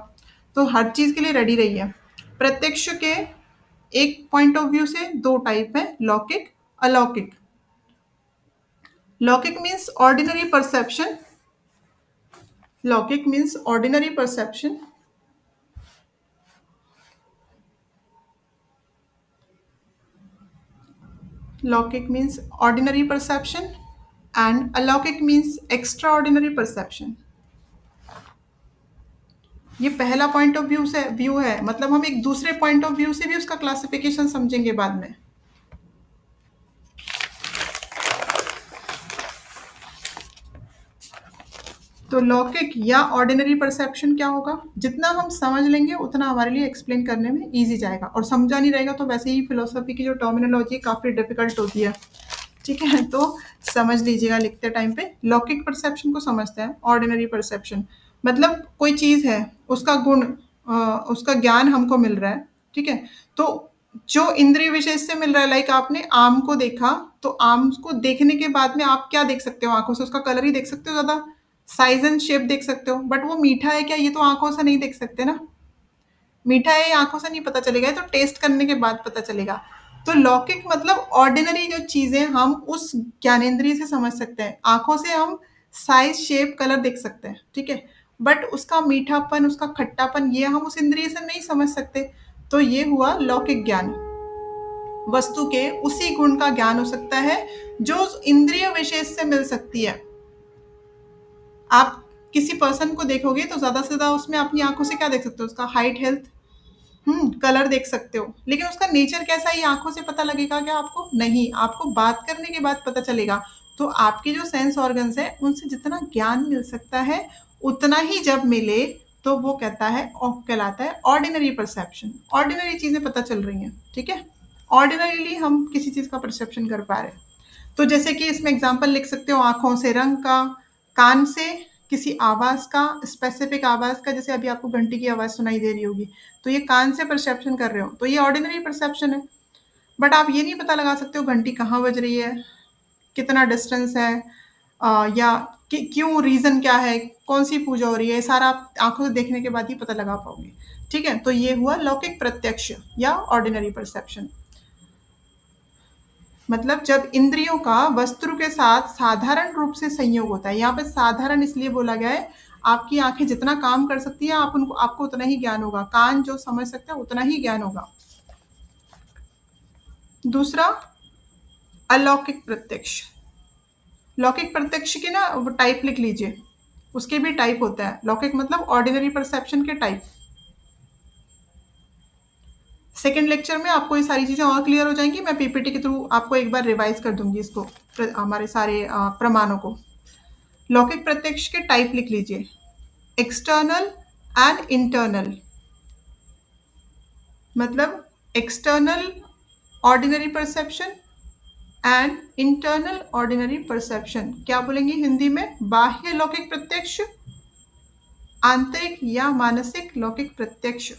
A: तो हर चीज़ के लिए रेडी रहिए। प्रत्यक्ष के एक पॉइंट ऑफ व्यू से दो टाइप है, लौकिक अलौकिक। लौकिक मीन्स ऑर्डिनरी परसेप्शन, लौकिक मीन्स ऑर्डिनरी परसेप्शन, लौकिक मीन्स ऑर्डिनरी परसेप्शन एंड अलौकिक मीन्स एक्स्ट्रा ऑर्डिनरी परसेप्शन। ये पहला पॉइंट ऑफ व्यू है, मतलब हम एक दूसरे पॉइंट ऑफ व्यू से भी उसका क्लासिफिकेशन समझेंगे बाद में। तो लौकिक या ऑर्डिनरी परसेप्शन क्या होगा, जितना हम समझ लेंगे उतना हमारे लिए एक्सप्लेन करने में इजी जाएगा, और समझा नहीं रहेगा तो वैसे ही फिलोसफी की जो टर्मिनोलॉजी है काफ़ी डिफिकल्ट होती है। ठीक है, तो समझ लीजिएगा लिखते टाइम पे। लौकिक परसेप्शन को समझते हैं, ऑर्डिनरी परसेप्शन मतलब कोई चीज़ है, उसका गुण, उसका ज्ञान हमको मिल रहा है, ठीक है? तो जो इंद्रिय विशेष से मिल रहा है, लाइक आपने आम को देखा, तो आम को देखने के बाद में आप क्या देख सकते हो आंखों से? उसका कलर ही देख सकते हो ज्यादा, साइज एंड शेप देख सकते हो, बट वो मीठा है क्या, ये तो आंखों से नहीं देख सकते ना। मीठा है ये आंखों से नहीं पता चलेगा, ये तो टेस्ट करने के बाद पता चलेगा। तो लौकिक मतलब ऑर्डिनरी जो चीजें हम उस ज्ञानेंद्रिय से समझ सकते हैं, आंखों से हम साइज शेप कलर देख सकते हैं, ठीक है। बट उसका मीठापन, उसका खट्टापन, ये हम उस इंद्रिय से नहीं समझ सकते। तो ये हुआ लौकिक ज्ञान। वस्तु के उसी गुण का ज्ञान हो सकता है जो उस इंद्रिय विशेष से मिल सकती है। आप किसी पर्सन को देखोगे तो ज्यादा से ज्यादा उसमें अपनी आंखों से क्या देख सकते हो? उसका हाइट, हेल्थ, कलर देख सकते हो, लेकिन उसका नेचर कैसा है ये आंखों से पता लगेगा क्या आपको? नहीं, आपको बात करने के बाद पता चलेगा। तो आपके जो सेंस ऑर्गन्स है उनसे जितना ज्ञान मिल सकता है उतना ही जब मिले तो वो कहता है और कहलाता है ऑर्डिनरी परसेप्शन। ऑर्डिनरी चीजें पता चल रही हैं, ठीक है। ऑर्डिनरीली हम किसी चीज का परसेप्शन कर पा रहे हैं। तो जैसे कि इसमें एग्जांपल लिख सकते हो, आंखों से रंग का, कान से किसी आवाज का, स्पेसिफिक आवाज का, जैसे अभी आपको घंटी की आवाज सुनाई दे रही होगी, तो ये कान से परसेप्शन कर रहे हो, तो ये ऑर्डिनरी परसेप्शन है। बट आप ये नहीं पता लगा सकते हो घंटी कहाँ बज रही है, कितना डिस्टेंस है, या क्यों, रीजन क्या है, कौन सी पूजा हो रही है, ये सारा आप आंखों से देखने के बाद ही पता लगा पाओगे। ठीक है, तो ये हुआ लौकिक प्रत्यक्ष या ऑर्डिनरी परसेप्शन। मतलब जब इंद्रियों का वस्तु के साथ साधारण रूप से संयोग होता है। यहाँ पे साधारण इसलिए बोला गया है, आपकी आंखें जितना काम कर सकती है आप उनको, आपको उतना ही ज्ञान होगा, कान जो समझ सकते हैं उतना ही ज्ञान होगा। दूसरा, अलौकिक प्रत्यक्ष। लौकिक प्रत्यक्ष के ना वो टाइप लिख लीजिए, उसके भी टाइप होता है। लौकिक मतलब ऑर्डिनरी परसेप्शन के टाइप। सेकेंड लेक्चर में आपको ये सारी चीजें और क्लियर हो जाएंगी, मैं पीपीटी के थ्रू आपको एक बार रिवाइज कर दूंगी इसको, हमारे सारे प्रमाणों को। लौकिक प्रत्यक्ष के टाइप लिख लीजिए, एक्सटर्नल एंड इंटरनल। मतलब external ordinary perception and internal ordinary perception. क्या बोलेंगे हिंदी में? बाह्य लौकिक प्रत्यक्ष, आंतरिक या मानसिक लौकिक प्रत्यक्ष।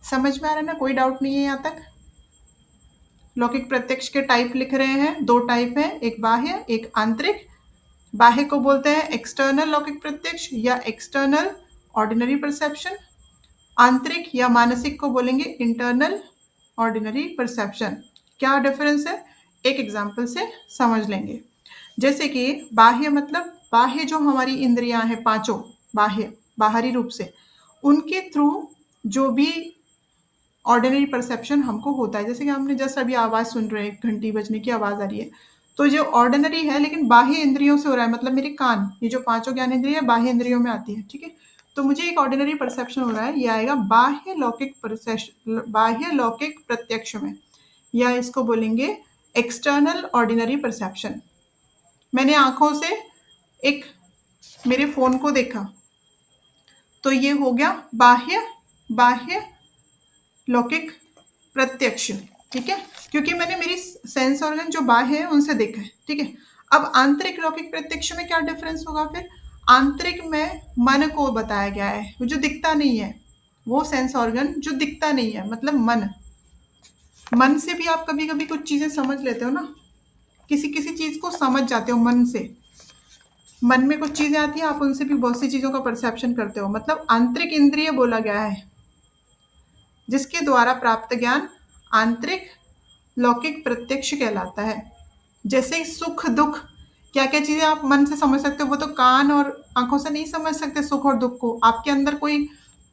A: समझ में आ रहा है ना? कोई डाउट नहीं है यहाँ तक? लौकिक प्रत्यक्ष के टाइप लिख रहे हैं, दो टाइप है, एक बाह्य एक आंतरिक। बाह्य को बोलते हैं एक्सटर्नल लौकिक प्रत्यक्ष या एक्सटर्नल ऑर्डिनरी परसेप्शन। आंतरिक या मानसिक को बोलेंगे इंटरनल ऑर्डिनरी परसेप्शन। क्या डिफरेंस है? एक एग्जाम्पल से समझ लेंगे। जैसे कि बाह्य मतलब बाह्य जो हमारी इंद्रियां हैं पांचों, बाह्य बाहरी रूप से, उनके थ्रू जो भी ऑर्डिनरी परसेप्शन हमको होता है, जैसे कि हमने जस्ट अभी आवाज सुन रहे हैं, घंटी बजने की आवाज आ रही है, तो जो ऑर्डिनरी है लेकिन बाह्य इंद्रियों से हो रहा है, मतलब मेरे कान, ये जो पांचों ज्ञान इंद्रिय बाह्य इंद्रियों में आती है, ठीक है। तो मुझे एक ऑर्डिनरी परसेप्शन हो रहा है, ये आएगा बाह्य लौकिक परसेप्शन, बाह्य लौकिक प्रत्यक्ष में, या इसको बोलेंगे एक्सटर्नल ऑर्डिनरी परसेप्शन। मैंने आंखों से एक मेरे फोन को देखा, तो ये हो गया बाह्य, बाह्य लौकिक प्रत्यक्ष, ठीक है, क्योंकि मैंने मेरी सेंस ऑर्गन जो बाह्य है उनसे देखा है, ठीक है। अब आंतरिक लौकिक प्रत्यक्ष में क्या डिफरेंस होगा फिर? आंतरिक में मन को बताया गया है, वो जो दिखता नहीं है, वो सेंस ऑर्गन जो दिखता नहीं है, मतलब मन। मन से भी आप कभी कभी कुछ चीजें समझ लेते हो ना, किसी किसी चीज को समझ जाते हो मन से। मन में कुछ चीजें आती हैं, आप उनसे भी बहुत सी चीजों का परसेप्शन करते हो, मतलब आंतरिक इंद्रिय बोला गया है, जिसके द्वारा प्राप्त ज्ञान आंतरिक लौकिक प्रत्यक्ष कहलाता है। जैसे सुख दुख, क्या क्या चीजें आप मन से समझ सकते हो, वो तो कान और आंखों से नहीं समझ सकते। सुख और दुख को आपके अंदर कोई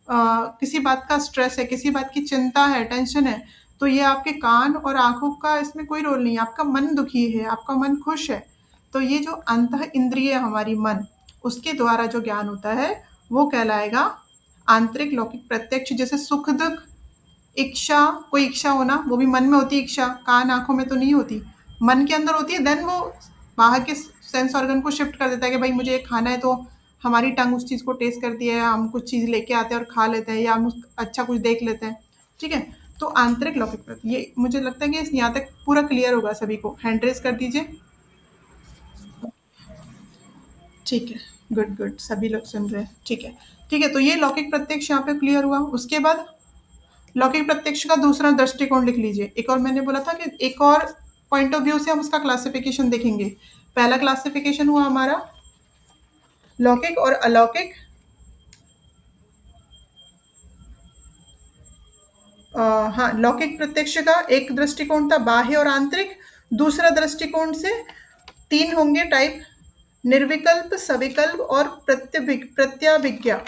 A: किसी बात का स्ट्रेस है, किसी बात की चिंता है, टेंशन है, तो ये आपके कान और आंखों का इसमें कोई रोल नहीं है। आपका मन दुखी है, आपका मन खुश है, तो ये जो अंतः इंद्रिय है हमारी मन, उसके द्वारा जो ज्ञान होता है वो कहलाएगा आंतरिक लौकिक प्रत्यक्ष। जैसे सुख दुख, इच्छा, कोई इच्छा होना, वो भी मन में होती है इच्छा, कान आंखों में तो नहीं होती, मन के अंदर होती है, देन वो बाहर के सेंस ऑर्गन को शिफ्ट कर देता है कि भाई मुझे ये खाना है, तो हमारी टंग उस चीज़ को टेस्ट करती है, हम कुछ चीज़ लेके आते हैं और खा लेते हैं, या हम अच्छा कुछ देख लेते हैं, ठीक है। तो आंतरिक लौकिक प्रत्यक्ष, ये मुझे लगता है कि यहाँ तक पूरा क्लियर होगा सभी को। हैंड रेस कर दीजिए। ठीक है, गुड गुड, सभी लोग सुन रहे हैं, ठीक है। ठीक है, तो ये लौकिक प्रत्यक्ष यहाँ पे क्लियर हुआ। उसके बाद लौकिक प्रत्यक्ष का दूसरा दृष्टिकोण लिख लीजिए। एक और मैंने बोला था कि एक और पॉइंट ऑफ व्यू से हम उसका क्लासिफिकेशन देखेंगे। पहला क्लासिफिकेशन हुआ हमारा लौकिक और अलौकिक। अ, हाँ, लौकिक प्रत्यक्ष का एक दृष्टिकोण था बाह्य और आंतरिक। दूसरा दृष्टिकोण से 3 होंगे टाइप, निर्विकल्प, सविकल्प और प्रत्याभिज्ञा।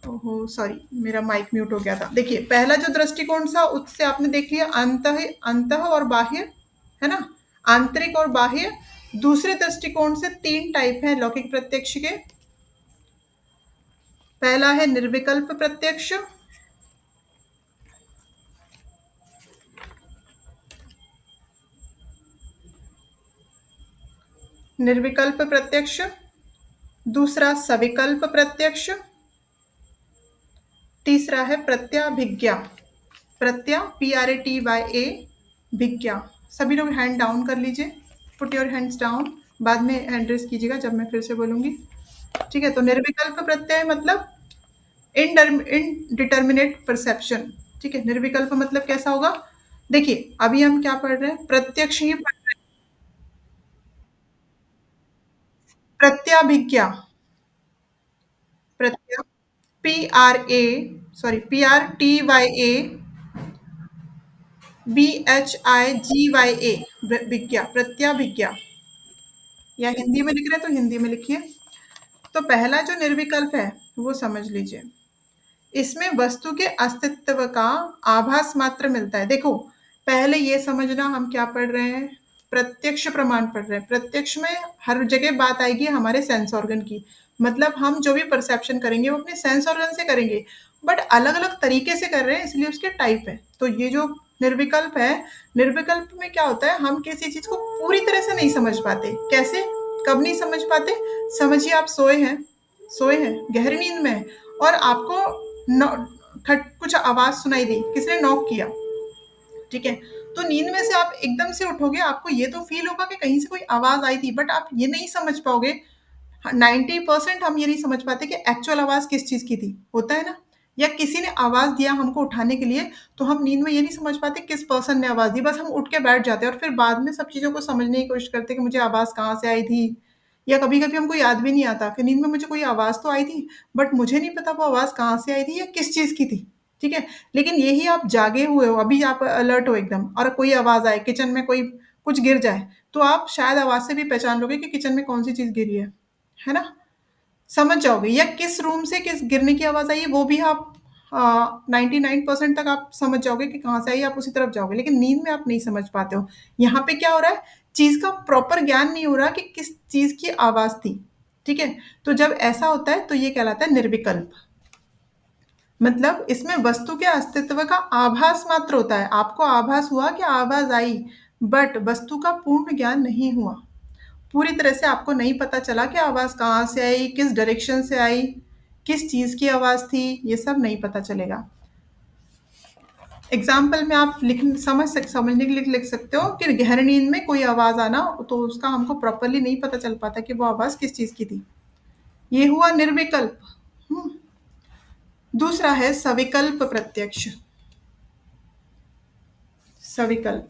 A: ओहो सॉरी, मेरा माइक म्यूट हो गया था। देखिए पहला जो दृष्टिकोण था उससे आपने देख लिया अंतः अंतः और बाह्य, है ना? आंतरिक और बाह्य। दूसरे दृष्टिकोण से 3 टाइप हैं लौकिक प्रत्यक्ष के। पहला है निर्विकल्प प्रत्यक्ष, निर्विकल्प प्रत्यक्ष। दूसरा सविकल्प प्रत्यक्ष। तीसरा है प्रत्याभिज्ञा। प्रत्या PRATYA, भिज्ञा। सभी लोग हैंड डाउन कर लीजिए, पुट योर हैंड्स डाउन। बाद में हैंड रेस कीजिएगा जब मैं फिर से बोलूंगी। ठीक है, तो निर्विकल्प प्रत्यय मतलब इनडिटर्मिनेट परसेप्शन। ठीक है, निर्विकल्प मतलब कैसा होगा? देखिए अभी हम क्या पढ़ रहे हैं, प्रत्यक्ष ही पढ़ रहे हैं। प्रत्याभिज्ञा, प्रत्या PRA BHIGYA, विज्ञा, प्रत्याभिज्ञा। या हिंदी में लिख रहे हैं तो हिंदी में लिखिए। तो पहला जो निर्विकल्प है वो समझ लीजिए। इसमें वस्तु के अस्तित्व का आभास मात्र मिलता है। देखो पहले ये समझना हम क्या पढ़ रहे हैं, प्रत्यक्ष प्रमाण पढ़ रहे हैं। प्रत्यक्ष में हर जगह बात आएगी हमारे सेंस ऑर्गन की। मतलब हम जो भी परसेप्शन करेंगे वो अपने सेंस ऑर्गन से करेंगे, बट अलग अलग तरीके से कर रहे हैं इसलिए उसके टाइप है। तो ये जो निर्विकल्प है, निर्विकल्प में क्या होता है, हम किसी चीज को पूरी तरह से नहीं समझ पाते। कैसे, कब नहीं समझ पाते? समझिए आप सोए हैं गहरी नींद में और आपको कुछ आवाज सुनाई दी, किसने नॉक किया। ठीक है, तो नींद में से आप एकदम से उठोगे, आपको ये तो फील होगा कि कहीं से कोई आवाज आई थी, बट आप ये नहीं समझ पाओगे। 90% हम ये नहीं समझ पाते कि एक्चुअल आवाज किस चीज की थी, होता है ना? या किसी ने आवाज दिया हमको उठाने के लिए, तो हम नींद में ये नहीं समझ पाते किस पर्सन ने आवाज दी, बस हम उठ के बैठ जाते हैं और फिर बाद में सब चीजों को समझने की कोशिश करते हैं कि मुझे आवाज कहाँ से आई थी। या कभी कभी हमको याद भी नहीं आता कि नींद में मुझे कोई आवाज तो आई थी, बट मुझे नहीं पता वो आवाज कहाँ से आई थी या किस चीज की थी। ठीक है, लेकिन यही आप जागे हुए हो, अभी आप अलर्ट हो एकदम और कोई आवाज आए, किचन में कोई कुछ गिर जाए, तो आप शायद आवाज से भी पहचान लोगे कि किचन में कौन सी चीज गिरी है ना? समझ जाओगे। या किस रूम से किस गिरने की आवाज आई है वो भी आप 99% तक आप समझ जाओगे कि कहाँ से आई, आप उसी तरफ जाओगे। लेकिन नींद में आप नहीं समझ पाते हो। यहाँ पे क्या हो रहा है, चीज का प्रॉपर ज्ञान नहीं हो रहा कि किस चीज की आवाज थी। ठीक है, तो जब ऐसा होता है तो ये कहलाता है निर्विकल्प। मतलब इसमें वस्तु के अस्तित्व का आभास मात्र होता है। आपको आभास हुआ कि आवाज आई, बट वस्तु का पूर्ण ज्ञान नहीं हुआ। पूरी तरह से आपको नहीं पता चला कि आवाज कहाँ से आई, किस डायरेक्शन से आई, किस चीज की आवाज थी, ये सब नहीं पता चलेगा। एग्जाम्पल में आप समझने के लिए लिख सकते हो कि गहरी नींद में कोई आवाज आना, तो उसका हमको प्रॉपरली नहीं पता चल पाता कि वो आवाज किस चीज की थी। ये हुआ निर्विकल्प। हम्म। दूसरा है सविकल्प प्रत्यक्ष। सविकल्प,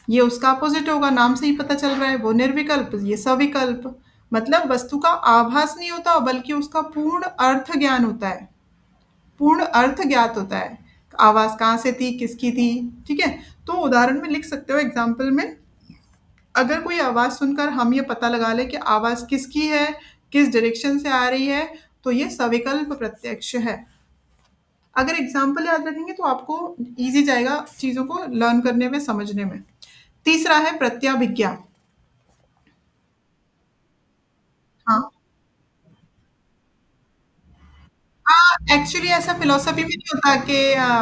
A: ये उसका अपोजिट होगा, नाम से ही पता चल रहा है। वो निर्विकल्प, ये सविकल्प। मतलब वस्तु का आभास नहीं होता बल्कि उसका पूर्ण अर्थ ज्ञान होता है। पूर्ण अर्थ ज्ञात होता है, आवाज कहाँ से थी, किसकी थी। ठीक है, तो उदाहरण में लिख सकते हो एग्जाम्पल में, अगर कोई आवाज सुनकर हम ये पता लगा ले कि आवाज किसकी है, किस डायरेक्शन से आ रही है, तो ये सविकल्प प्रत्यक्ष है। अगर एग्जाम्पल याद रखेंगे तो आपको इजी जाएगा चीजों को लर्न करने में, समझने में। तीसरा है प्रत्याभिज्ञा। हाँ, एक्चुअली ऐसा फिलोसफी में नहीं होता कि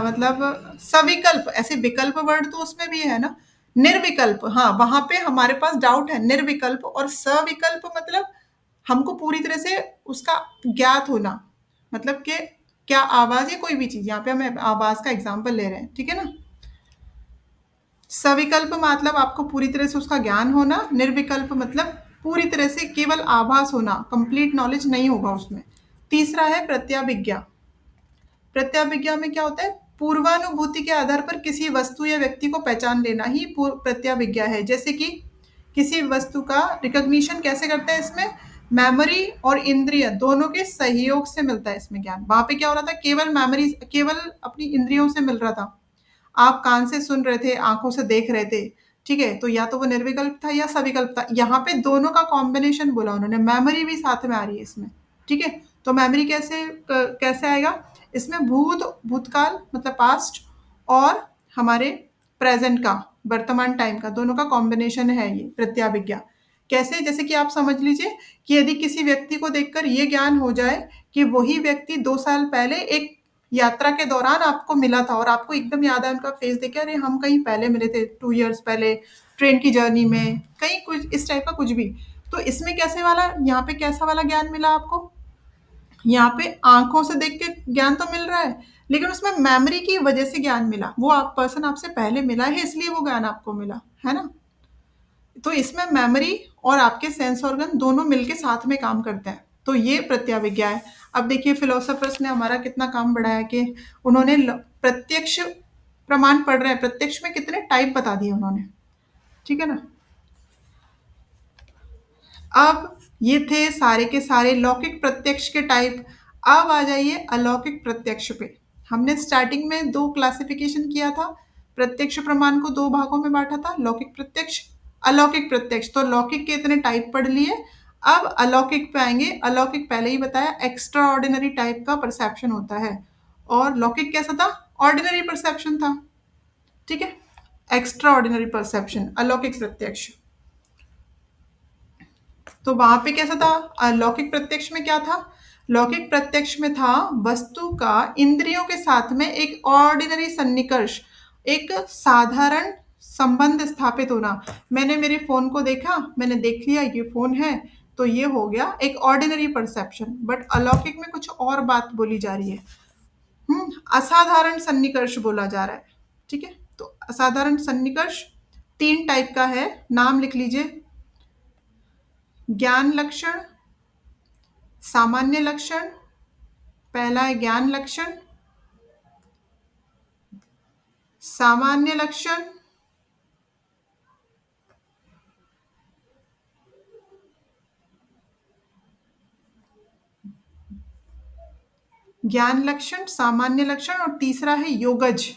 A: मतलब सविकल्प, ऐसे विकल्प वर्ड तो उसमें भी है ना। निर्विकल्प, हाँ वहां पे हमारे पास डाउट है। निर्विकल्प और सविकल्प मतलब हमको पूरी तरह से उसका ज्ञात होना। मतलब कि क्या आवाज है, कोई भी चीज, यहाँ पे हम आवाज का एग्जाम्पल ले रहे हैं। ठीक है ना? सविकल्प मतलब आपको पूरी तरह से उसका ज्ञान होना। निर्विकल्प मतलब पूरी तरह से केवल आभास होना, कंप्लीट नॉलेज नहीं होगा उसमें। तीसरा है प्रत्याभिज्ञा। प्रत्यभिज्ञा में क्या होता है, पूर्वानुभूति के आधार पर किसी वस्तु या व्यक्ति को पहचान लेना ही प्रत्यभिज्ञा है। जैसे कि किसी वस्तु का रिकॉग्निशन कैसे करते हैं, इसमें मेमोरी और इंद्रिय दोनों के सहयोग से मिलता है इसमें ज्ञान। वहां पे क्या हो रहा था, केवल मेमोरी, केवल अपनी इंद्रियों से मिल रहा था। आप कान से सुन रहे थे, आंखों से देख रहे थे, ठीक है, तो या तो वो निर्विकल्प था या सविकल्प था। यहाँ पे दोनों का कॉम्बिनेशन बोला उन्होंने, मेमोरी भी साथ में आ रही है इसमें, ठीक है। तो मेमोरी कैसे आएगा इसमें, भूतकाल मतलब पास्ट, और हमारे प्रेजेंट का, वर्तमान टाइम का, दोनों का कॉम्बिनेशन है ये प्रत्याभिज्ञा। कैसे, जैसे कि आप समझ लीजिए कि यदि किसी व्यक्ति को देखकर ये ज्ञान हो जाए कि वही व्यक्ति 2 साल पहले एक यात्रा के दौरान आपको मिला था, और आपको एकदम याद है उनका फेस देखे, अरे हम कहीं पहले मिले थे 2 इयर्स पहले ट्रेन की जर्नी में, कहीं कुछ इस टाइप का कुछ भी। तो इसमें कैसे वाला, यहाँ पे कैसा वाला ज्ञान मिला आपको, यहाँ पे आंखों से देख के ज्ञान तो मिल रहा है, लेकिन उसमें मेमोरी की वजह से ज्ञान मिला, वो आप पर्सन आपसे पहले मिला है इसलिए वो ज्ञान आपको मिला है ना। तो इसमें मेमोरी और आपके सेंस ऑर्गन दोनों मिलके साथ में काम करते हैं, तो ये प्रत्याविज्ञा है। अब देखिए फिलोसोफर्स ने हमारा कितना काम बढ़ाया कि उन्होंने प्रत्यक्ष प्रमाण पढ़ रहे हैं, प्रत्यक्ष में कितने टाइप बता दिए उन्होंने, ठीक है ना। अब ये थे सारे के सारे लौकिक प्रत्यक्ष के टाइप। अब आ जाइए अलौकिक प्रत्यक्ष पे। हमने स्टार्टिंग में दो क्लासिफिकेशन किया था, प्रत्यक्ष प्रमाण को दो भागों में बांटा था, लौकिक प्रत्यक्ष, अलौकिक प्रत्यक्ष। तो लौकिक के इतने टाइप पढ़ लिए, अब अलौकिक पे आएंगे। अलौकिक पहले ही बताया, एक्स्ट्रा ऑर्डिनरी टाइप का परसेप्शन होता है, और लौकिक कैसा था, ऑर्डिनरी परसेप्शन था, ठीक है। एक्स्ट्रा ऑर्डिनरी परसेप्शन, अलौकिक प्रत्यक्ष। तो वहां पे कैसा था, लौकिक प्रत्यक्ष में क्या था, लौकिक प्रत्यक्ष में था वस्तु का इंद्रियों के साथ में एक ऑर्डिनरी सन्निकर्ष, एक साधारण संबंध स्थापित होना। मैंने मेरे फोन को देखा, मैंने देख लिया ये फोन है, तो ये हो गया एक ऑर्डिनरी परसेप्शन। बट अलौकिक में कुछ और बात बोली जा रही है, असाधारण सन्निकर्ष बोला जा रहा है, ठीक है। तो असाधारण सन्निकर्ष 3 टाइप का है, नाम लिख लीजिए, ज्ञान लक्षण, सामान्य लक्षण, पहला है ज्ञान लक्षण, सामान्य लक्षण, ज्ञान लक्षण, सामान्य लक्षण, और तीसरा है योगज,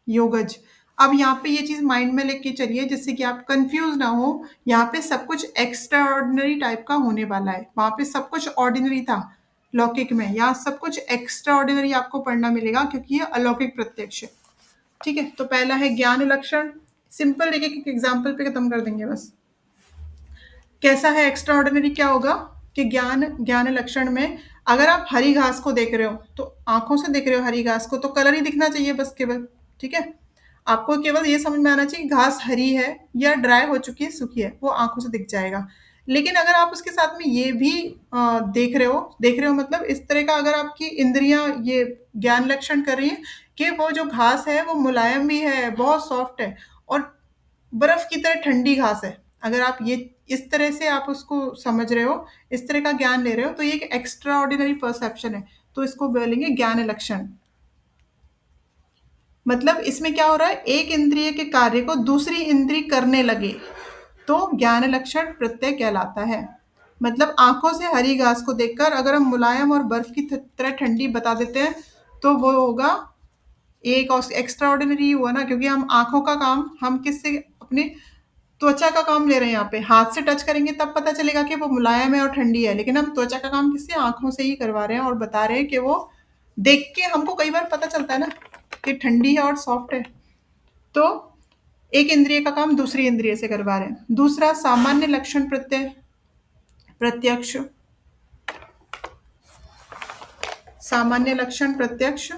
A: योगज। अब यहाँ पे ये चीज माइंड में लेके चलिए जिससे कि आप कंफ्यूज ना हो। यहाँ पे सब कुछ एक्स्ट्रा ऑर्डिनरी टाइप का होने वाला है, वहां पे सब कुछ ऑर्डिनरी था लौकिक में, यहाँ सब कुछ एक्स्ट्रा ऑर्डिनरी आपको पढ़ना मिलेगा क्योंकि ये अलौकिक प्रत्यक्ष है, ठीक है। तो पहला है ज्ञान लक्षण, सिंपल एक एक एग्जाम्पल पे खत्म कर देंगे बस। कैसा है एक्स्ट्रा ऑर्डिनरी, क्या होगा कि ज्ञान ज्ञान लक्षण में अगर आप हरी घास को देख रहे हो, तो आंखों से देख रहे हो हरी घास को, तो कलर ही दिखना चाहिए बस केवल, ठीक है। आपको केवल ये समझ में आना चाहिए घास हरी है या ड्राई हो चुकी है, सूखी है, वो आंखों से दिख जाएगा। लेकिन अगर आप उसके साथ में ये भी देख रहे हो मतलब इस तरह का, अगर आपकी इंद्रियां ये ज्ञान लक्षण कर रही है कि वो जो घास है वो मुलायम भी है, बहुत सॉफ्ट है, और बर्फ की तरह ठंडी घास है, अगर आप ये इस तरह से आप उसको समझ रहे हो, इस तरह का ज्ञान ले रहे हो, तो ये एक एक्स्ट्रा ऑर्डिनरी परसेप्शन है, तो इसको बोलेंगे ज्ञान लक्षण। मतलब इसमें क्या हो रहा है, एक इंद्रिय के कार्य को दूसरी इंद्रिय करने लगे, तो ज्ञान लक्षण प्रत्यय कहलाता है। मतलब आंखों से हरी घास को देखकर अगर हम मुलायम और बर्फ की तरह ठंडी बता देते हैं, तो वो होगा एक एक्स्ट्रा ऑर्डिनरी हुआ ना, क्योंकि हम आंखों का काम हम किससे, अपने त्वचा का काम ले रहे हैं। यहाँ पे हाथ से टच करेंगे तब पता चलेगा कि वो मुलायम है और ठंडी है, लेकिन हम त्वचा का काम किससे, आंखों से ही करवा रहे हैं, और बता रहे हैं कि वो देख के हमको कई बार पता चलता है ना कि ठंडी है और सॉफ्ट है। तो एक इंद्रिय का काम दूसरी इंद्रिय से करवा रहे हैं। दूसरा सामान्य लक्षण प्रत्यय, प्रत्यक्ष, सामान्य लक्षण प्रत्यक्ष।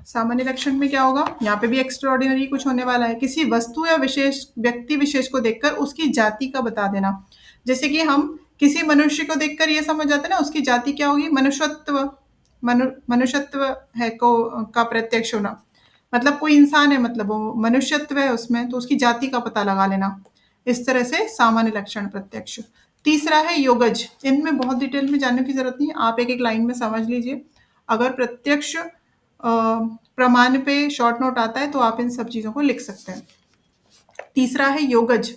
A: सामान्य लक्षण में क्या होगा, यहाँ पे भी एक्स्ट्रा ऑर्डिनरी कुछ होने वाला है, किसी वस्तु या विशेष व्यक्ति विशेष को देखकर उसकी जाति का बता देना। जैसे कि हम किसी मनुष्य को देखकर ये समझ जाते हैं ना उसकी जाति क्या होगी, मनुष्यत्व, मनुष्यत्व है को का प्रत्यक्ष होना, मतलब कोई इंसान है, मतलब वो मनुष्यत्व है उसमें, तो उसकी जाति का पता लगा लेना। इस तरह से सामान्य लक्षण प्रत्यक्ष। तीसरा है योगज। इनमें बहुत डिटेल में जानने की जरूरत नहीं है, आप एक एक लाइन में समझ लीजिए। अगर प्रत्यक्ष प्रमाण पे शॉर्ट नोट आता है तो आप इन सब चीजों को लिख सकते हैं। तीसरा है योगज।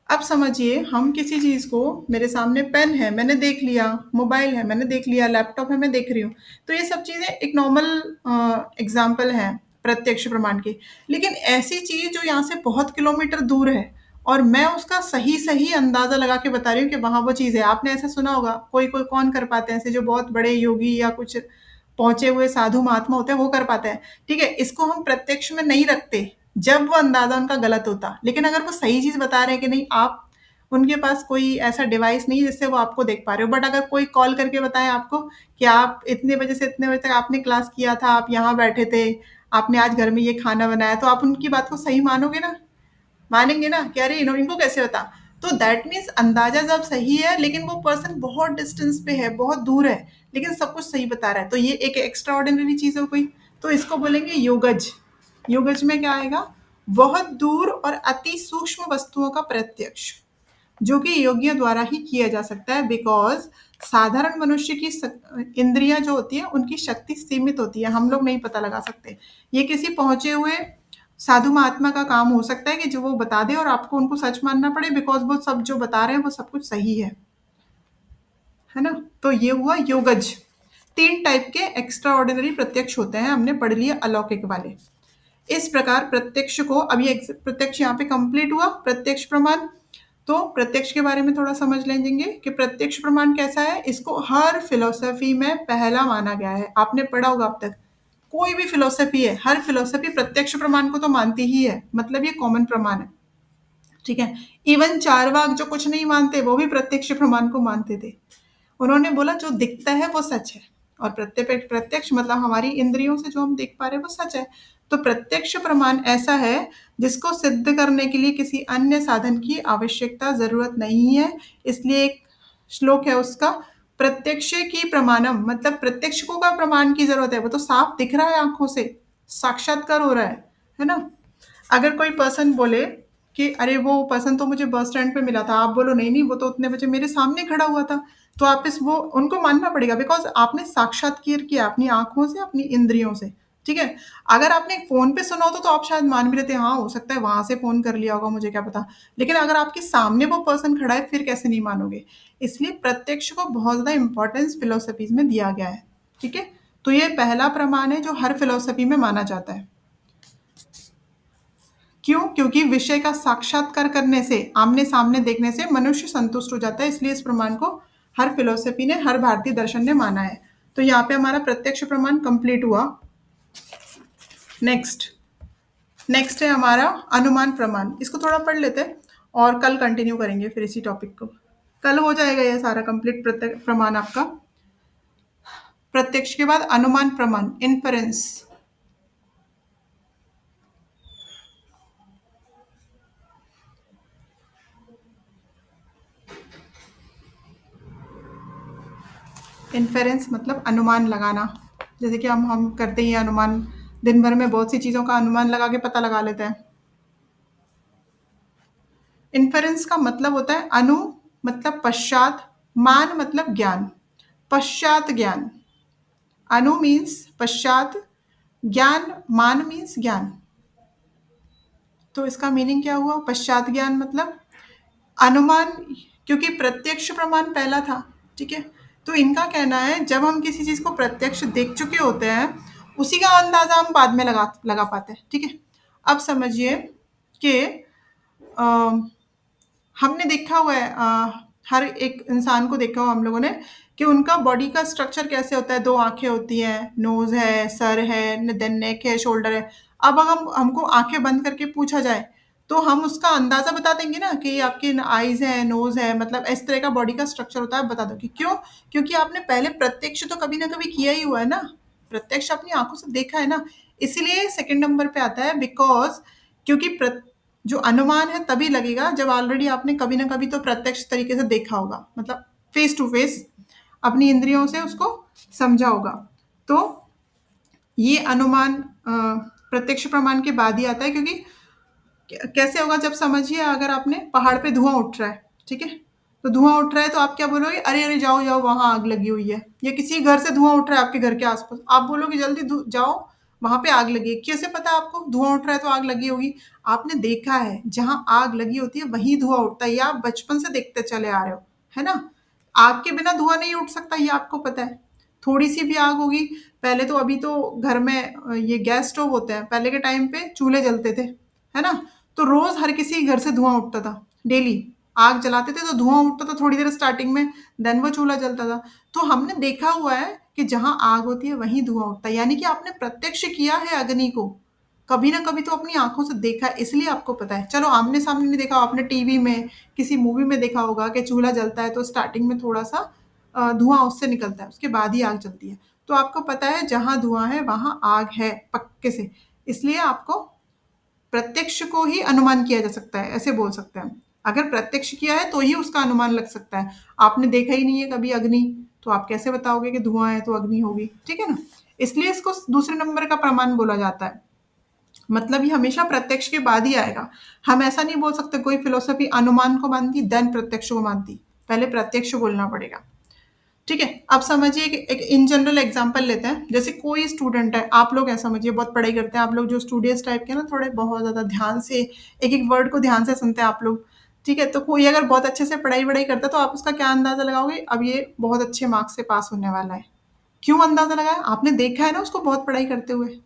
A: अब समझिए, हम किसी चीज को, मेरे सामने पेन है मैंने देख लिया, मोबाइल है मैंने देख लिया, लैपटॉप है मैं देख रही हूँ, तो ये सब चीजें एक नॉर्मल एग्जाम्पल है प्रत्यक्ष प्रमाण की। लेकिन ऐसी चीज जो यहाँ से बहुत किलोमीटर दूर है और मैं उसका सही सही अंदाजा लगा के बता रही हूँ कि वहां वो चीज है। आपने ऐसा सुना होगा, कोई कोई कौन कर पाते हैं ऐसे, जो बहुत बड़े योगी या कुछ पहुंचे हुए साधु महात्मा होते हैं वो कर पाते हैं। ठीक है, इसको हम प्रत्यक्ष में नहीं रखते जब वो अंदाजा उनका गलत होता। लेकिन अगर वो सही चीज बता रहे हैं कि नहीं, आप उनके पास कोई ऐसा डिवाइस नहीं है जिससे वो आपको देख पा रहे हो, बट अगर कोई कॉल करके बताए आपको कि आप इतने बजे से इतने बजे तक आपने क्लास किया था, आप यहाँ बैठे थे, आपने आज घर में ये खाना बनाया, तो आप उनकी बात को सही मानोगे ना, मानेंगे ना कि अरे इनको कैसे बता। तो दैट मीन्स अंदाजा जब सही है लेकिन वो पर्सन बहुत डिस्टेंस पे है, बहुत दूर है, लेकिन सब कुछ सही बता रहा है, तो ये एक एक्स्ट्रा ऑर्डिनरी चीज हो गई। तो इसको बोलेंगे योगज। योगज में क्या आएगा? बहुत दूर और अति सूक्ष्म वस्तुओं का प्रत्यक्ष, जो कि योगियों द्वारा ही किया जा सकता है, बिकॉज साधारण मनुष्य की इंद्रियां जो होती है उनकी शक्ति सीमित होती है, हम लोग नहीं पता लगा सकते। ये किसी पहुंचे हुए साधु महात्मा का काम हो सकता है कि जो वो बता दे और आपको उनको सच मानना पड़े, बिकॉज वो सब जो बता रहे हैं वो सब कुछ सही है ना। तो ये हुआ योगज। तीन टाइप के एक्स्ट्रा ऑर्डिनरी प्रत्यक्ष होते हैं, हमने पढ़ लिए अलौकिक वाले। इस प्रकार प्रत्यक्ष को, अब ये प्रत्यक्ष यहाँ पे कंप्लीट हुआ, प्रत्यक्ष प्रमाण। तो प्रत्यक्ष के बारे में थोड़ा समझ लेंगे कि प्रत्यक्ष प्रमाण कैसा है। इसको हर फिलोसफी में पहला माना गया है, आपने पढ़ा होगा अब तक। कोई भी फिलोसफी है, हर फिलोसफी प्रत्यक्ष प्रमाण को तो मानती ही है, मतलब ये कॉमन प्रमाण है। ठीक है, इवन चारवाक जो कुछ नहीं मानते वो भी प्रत्यक्ष प्रमाण को मानते थे। उन्होंने बोला जो दिखता है वो सच है, और प्रत्यक्ष प्रत्यक्ष मतलब हमारी इंद्रियों से जो हम देख पा रहे हैं वो सच है। तो प्रत्यक्ष प्रमाण ऐसा है जिसको सिद्ध करने के लिए किसी अन्य साधन की आवश्यकता जरूरत नहीं है। इसलिए एक श्लोक है उसका, प्रत्यक्ष की प्रमाणम, मतलब प्रत्यक्ष को का प्रमाण की जरूरत है, वो तो साफ दिख रहा है आंखों से, साक्षात्कार हो रहा है ना। अगर कोई पर्सन बोले कि अरे वो पर्सन तो मुझे बस स्टैंड पे मिला था, आप बोलो नहीं नहीं वो तो उतने बजे मेरे सामने खड़ा हुआ था, तो आप इस वो उनको मानना पड़ेगा, बिकॉज आपने साक्षात्कार किया अपनी आंखों से, अपनी इंद्रियों से। ठीक है, अगर आपने फोन पे सुना होता तो आप शायद मान भी लेते, हाँ हो सकता है वहां से फोन कर लिया होगा, मुझे क्या पता। लेकिन अगर आपके सामने वो पर्सन खड़ा है फिर कैसे नहीं मानोगे। इसलिए प्रत्यक्ष को बहुत ज्यादा इंपॉर्टेंस फिलोसफीज में दिया गया है। ठीक है, तो ये पहला प्रमाण है जो हर फिलोसफी में माना जाता है। क्यों? क्योंकि विषय का साक्षात्कार करने से, आमने सामने देखने से मनुष्य संतुष्ट हो जाता है, इसलिए इस प्रमाण को हर फिलोसफी ने, हर भारतीय दर्शन ने माना है। तो यहाँ पे हमारा प्रत्यक्ष प्रमाण कंप्लीट हुआ। नेक्स्ट नेक्स्ट है हमारा अनुमान प्रमाण। इसको थोड़ा पढ़ लेते हैं और कल कंटिन्यू करेंगे फिर इसी टॉपिक को। कल हो जाएगा ये सारा कंप्लीट प्रत्यक्ष प्रमाण आपका। प्रत्यक्ष के बाद अनुमान प्रमाण, इन्फरेंस। इन्फेरेंस मतलब अनुमान लगाना, जैसे कि हम करते ही हैं अनुमान, दिन भर में बहुत सी चीज़ों का अनुमान लगा के पता लगा लेते हैं। इन्फेरेंस का मतलब होता है अनु मतलब पश्चात, मान मतलब ज्ञान, पश्चात ज्ञान। अनु मीन्स पश्चात, ज्ञान मान मीन्स ज्ञान। तो इसका मीनिंग क्या हुआ? पश्चात ज्ञान मतलब अनुमान, क्योंकि प्रत्यक्ष प्रमाण पहला था। ठीक है, तो इनका कहना है जब हम किसी चीज को प्रत्यक्ष देख चुके होते हैं उसी का अंदाजा हम बाद में लगा लगा पाते हैं। ठीक है, अब समझिए कि हमने देखा हुआ है, हर एक इंसान को देखा हुआ हम लोगों ने कि उनका बॉडी का स्ट्रक्चर कैसे होता है। दो आंखें होती हैं, नोज है, सर है, देन नेक है, शोल्डर है। अब अगर हम हमको आंखें बंद करके पूछा जाए तो हम उसका अंदाजा बता देंगे ना कि आपकी आईज है, नोज है, मतलब इस तरह का बॉडी का स्ट्रक्चर होता है, बता दो कि क्यों। क्योंकि आपने पहले प्रत्यक्ष तो कभी ना कभी किया ही हुआ है ना, प्रत्यक्ष अपनी आंखों से देखा है ना, इसीलिए सेकंड नंबर पे आता है। बिकॉज क्योंकि जो अनुमान है तभी लगेगा जब ऑलरेडी आपने कभी ना कभी तो प्रत्यक्ष तरीके से देखा होगा, मतलब फेस टू फेस अपनी इंद्रियों से उसको समझा होगा। तो ये अनुमान प्रत्यक्ष प्रमाण के बाद ही आता है, क्योंकि कैसे होगा जब समझिए अगर आपने पहाड़ पे धुआं उठ रहा है, ठीक है, तो धुआँ उठ रहा है तो आप क्या बोलोगे? अरे, अरे जाओ, जाओ वहाँ आग लगी हुई है। या किसी घर से धुआँ उठ रहा है आपके घर के आस-पास, आप बोलोगे जल्दी जाओ, वहाँ पे आग लगी है। कैसे पता आपको धुआँ उठ रहा है तो आग लगी होगी? आपने देखा है, जहाँ आग लगी होती है वहीं धुआँ उठता है, ये आप बचपन से देखते चले आ रहे हो, है ना? आग के बिना धुआँ नहीं उठ सकता, ये आपको पता है। थोड़ी-सी भी आग होगी, पहले तो अभी तो घर में ये गैस स्टोव होते हैं, पहले के टाइम पे चूल्हे जलते थे, है ना? तो रोज़ हर किसी के घर से धुआँ उठता था, डेली। आग जलाते थे तो धुआँ उठता था थोड़ी देर स्टार्टिंग में, देन वो चूल्हा जलता था। तो हमने देखा हुआ है कि जहाँ आग होती है वहीं धुआँ उठता है, यानी कि आपने प्रत्यक्ष किया है अग्नि को। कभी ना कभी तो अपनी आँखों से देखा है, इसलिए आपको पता है। चलो आमने-सामने नहीं देखा, आपने टीवी में, किसी मूवी में देखा होगा कि चूल्हा जलता है तो स्टार्टिंग में थोड़ा-सा धुआँ उससे निकलता है, उसके बाद ही आग जलती है। तो आपको पता है जहाँ धुआँ है वहाँ आग है, पक्के से। इसलिए आपको प्रत्यक्ष को ही अनुमान किया जा सकता है, ऐसे बोल सकते हैं हम। अगर प्रत्यक्ष किया है तो ही उसका अनुमान लग सकता है। आपने देखा ही नहीं है कभी अग्नि, तो आप कैसे बताओगे कि धुआँ है तो अग्नि होगी, ठीक है ना? इसलिए इसको दूसरे नंबर का प्रमाण बोला जाता है। मतलब ये हमेशा प्रत्यक्ष के बाद ही आएगा। हम ऐसा नहीं बोल सकते कोई फिलॉसफी अनुमान को मानती, देन प्रत्यक्ष को मानती। पहले प्रत्यक्ष बोलना पड़ेगा। ठीक है, अब समझिए एक इन जनरल एग्जांपल लेते हैं। जैसे कोई स्टूडेंट है, आप लोग ऐसा समझिए बहुत पढ़ाई करते हैं, आप लोग जो स्टूडियस टाइप के ना थोड़े बहुत ज़्यादा ध्यान से एक-एक वर्ड को ध्यान से सुनते हैं आप लोग। ठीक है, तो कोई अगर बहुत अच्छे से पढ़ाई-वढ़ाई करता है तो आप उसका क्या अंदाज़ा लगाओगे? अब ये बहुत अच्छे मार्क्स से पास होने वाला है। क्यों अंदाज़ा लगाया? आपने देखा है ना उसको बहुत पढ़ाई करते हुए।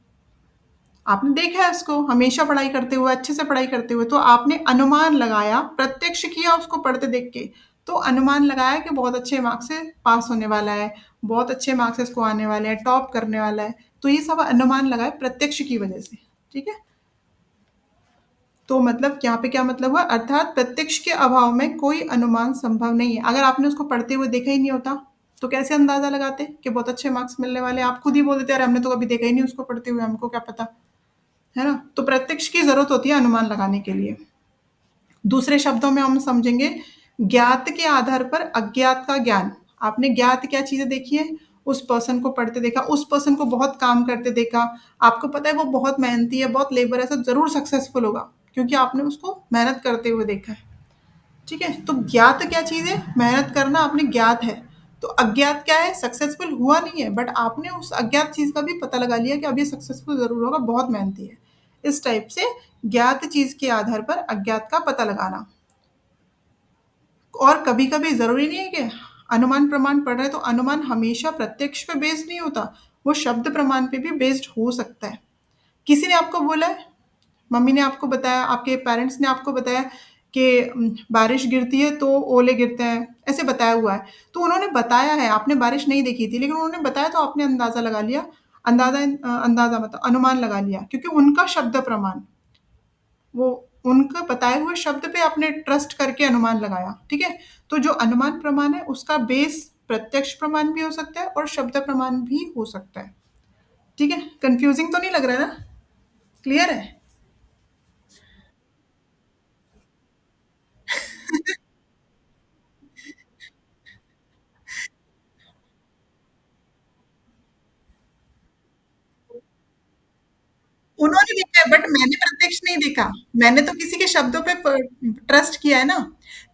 A: आपने देखा है उसको हमेशा पढ़ाई करते हुए, अच्छे से पढ़ाई करते हुए, तो आपने अनुमान लगाया, प्रत्यक्ष किया उसको पढ़ते देख के, तो अनुमान लगाया कि बहुत अच्छे मार्क्स से पास होने वाला है, बहुत अच्छे मार्क्स से इसको आने वाले हैं, टॉप करने वाला है। तो ये सब अनुमान लगाए प्रत्यक्ष की वजह से, ठीक है? तो मतलब यहाँ पे क्या मतलब हुआ? अर्थात प्रत्यक्ष के अभाव में कोई अनुमान संभव नहीं है। अगर आपने उसको पढ़ते हुए देखा ही नहीं होता, तो कैसे अंदाज़ा लगाते कि बहुत अच्छे मार्क्स मिलने वाले हैं? आप खुद ही बोल देते, "यार हमने तो कभी देखा ही नहीं उसको पढ़ते हुए, हमको क्या पता?" है ना? तो प्रत्यक्ष की ज़रूरत होती है अनुमान लगाने के लिए। दूसरे शब्दों में हम समझेंगे ज्ञात के आधार पर अज्ञात का ज्ञान। आपने ज्ञात क्या चीज़ें देखी हैं? उस पर्सन को पढ़ते देखा, उस पर्सन को बहुत काम करते देखा, आपको पता है वो बहुत मेहनती है, बहुत लेबर है, तो ज़रूर सक्सेसफुल होगा, क्योंकि आपने उसको मेहनत करते हुए देखा है। ठीक है? तो ज्ञात क्या चीज़ है? मेहनत करना आपने ज्ञात है। तो अज्ञात क्या है? सक्सेसफुल हुआ नहीं है, बट आपने उस अज्ञात चीज़ का भी पता लगा लिया कि अब ये सक्सेसफुल ज़रूर होगा, बहुत मेहनती है। इस टाइप से ज्ञात चीज़ के आधार पर अज्ञात का पता लगाना। और कभी-कभी ज़रूरी नहीं है कि अनुमान प्रमाण पढ़ रहे हैं तो अनुमान हमेशा प्रत्यक्ष पे बेस्ड नहीं होता, वो शब्द प्रमाण पे भी बेस्ड हो सकता है। किसी ने आपको बोला है, मम्मी ने आपको बताया, आपके पेरेंट्स ने आपको बताया कि बारिश गिरती है तो ओले गिरते हैं, ऐसे बताया हुआ है। तो उन्होंने बताया है, आपने बारिश नहीं देखी थी, लेकिन उन्होंने बताया तो आपने अंदाज़ा लगा लिया। अंदाज़ा मतलब अनुमान लगा लिया, क्योंकि उनका शब्द प्रमाण, वो उनका बताए हुए शब्द पे आपने ट्रस्ट करके अनुमान लगाया, ठीक है? तो जो अनुमान प्रमाण है, उसका बेस प्रत्यक्ष प्रमाण भी हो सकता है और शब्द प्रमाण भी हो सकता है, ठीक है? कन्फ्यूज़िंग तो नहीं लग रहा है ना? क्लियर है? उन्होंने देखा है बट मैंने प्रत्यक्ष नहीं देखा। मैंने तो किसी के शब्दों पे प ट्रस्ट किया है ना।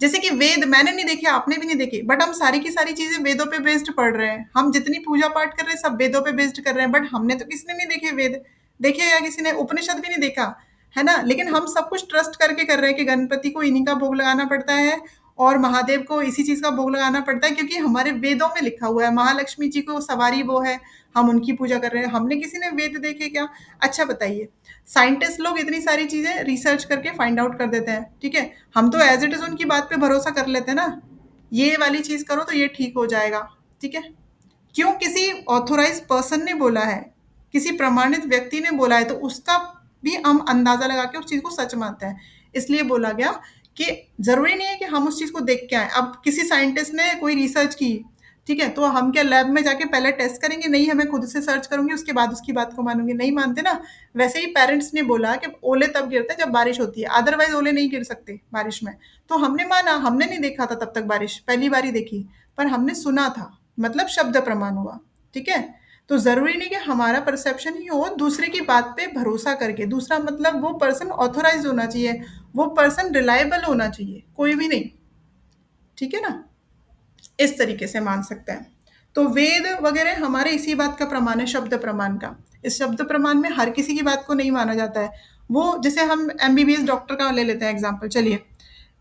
A: जैसे कि वेद मैंने नहीं देखे, आपने भी नहीं देखे, बट हम सारी की सारी चीज़ें वेदों पे बेस्ड पढ़ रहे हैं। हम जितनी पूजा-पाठ कर रहे हैं सब वेदों पे बेस्ड कर रहे हैं, बट हमने तो किसी ने नहीं देखे वेद। देखे या किसी ने उपनिषद भी नहीं देखा, है ना? लेकिन हम सब कुछ ट्रस्ट करके कर रहे हैं कि गणपति को इन्हीं का भोग लगाना पड़ता है और महादेव को इसी चीज़ का भोग लगाना पड़ता है, क्योंकि हमारे वेदों में लिखा हुआ है। महालक्ष्मी जी को सवारी वो है, हम उनकी पूजा कर रहे हैं। हमने किसी ने वेद देखे क्या? अच्छा बताइए, साइंटिस्ट लोग इतनी सारी चीज़ें रिसर्च करके फाइंड आउट कर देते हैं, ठीक है? हम तो एज़ इट इज़ उनकी बात पे भरोसा कर लेते हैं ना, ये वाली चीज़ करो तो ये ठीक हो जाएगा, ठीक है? क्यों? किसी ऑथोराइज़्ड पर्सन ने बोला है, किसी प्रमाणित व्यक्ति ने बोला है, तो उसका भी हम अंदाज़ा लगा के उस चीज़ को सच मानते हैं। इसलिए बोला गया कि ज़रूरी नहीं है कि हम उस चीज़ को देख के आएँ। अब किसी साइंटिस्ट ने कोई रिसर्च की, ठीक है? तो हम क्या लैब में जाके पहले टेस्ट करेंगे? नहीं, हमें खुद से सर्च करूँगी, उसके बाद उसकी बात को मानूँगी, नहीं मानते ना। वैसे ही पेरेंट्स ने बोला कि ओले तब गिरते हैं जब बारिश होती है, अदरवाइज़ ओले नहीं गिर सकते बारिश में। तो हमने माना, हमने नहीं देखा था तब तक बारिश, पहली बार ही देखी, पर हमने सुना था। मतलब शब्द प्रमाण हुआ, ठीक है? तो ज़रूरी नहीं कि हमारा परसेप्शन ही हो, दूसरे की बात पे भरोसा करके। दूसरा मतलब वो पर्सन ऑथोराइज़्ड होना चाहिए, वो पर्सन रिलायबल होना चाहिए, कोई भी नहीं। ठीक है ना? इस तरीके से मान सकते हैं। तो वेद वगैरह हमारे इसी बात का प्रमाण है, शब्द प्रमाण का। इस शब्द प्रमाण में हर किसी की बात को नहीं माना जाता है। वो जैसे हम एमबीबीएस डॉक्टर का ले लेते हैं एग्जाम्पल, चलिए।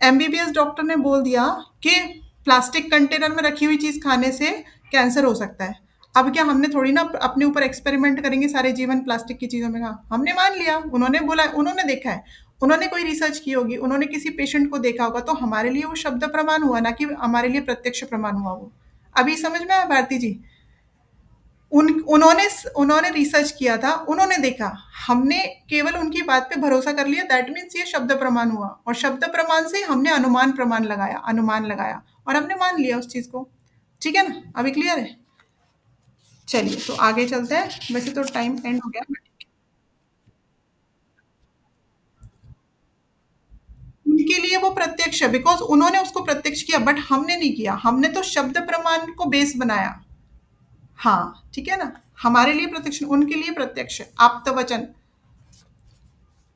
A: एमबीबीएस डॉक्टर ने बोल दिया कि प्लास्टिक कंटेनर में रखी हुई चीज खाने से कैंसर हो सकता है। अब क्या हमने थोड़ी ना अपने ऊपर एक्सपेरिमेंट करेंगे सारे जीवन प्लास्टिक की चीजों में खा, हमने मान लिया, उन्होंने बोला, उन्होंने देखा है, उन्होंने कोई रिसर्च की होगी, उन्होंने किसी पेशेंट को देखा होगा, तो हमारे लिए वो शब्द प्रमाण हुआ, ना कि हमारे लिए प्रत्यक्ष प्रमाण हुआ वो। अभी समझ में आया भारती जी? उन्होंने उन्होंने रिसर्च किया था, उन्होंने देखा, हमने केवल उनकी बात पे भरोसा कर लिया, दैट मीन्स ये शब्द प्रमाण हुआ। और शब्द प्रमाण से हमने अनुमान प्रमाण लगाया, अनुमान लगाया, और हमने मान लिया उस चीज को। ठीक है ना? अभी क्लियर है? चलिए तो आगे चलते हैं, वैसे तो टाइम एंड हो गया। उनके लिए वो प्रत्यक्ष है, बिकॉज उन्होंने उसको प्रत्यक्ष किया, बट हमने नहीं किया, हमने तो शब्द प्रमाण को बेस बनाया। हाँ, ठीक है ना? हमारे लिए प्रत्यक्ष, उनके लिए प्रत्यक्ष है, आप्त वचन।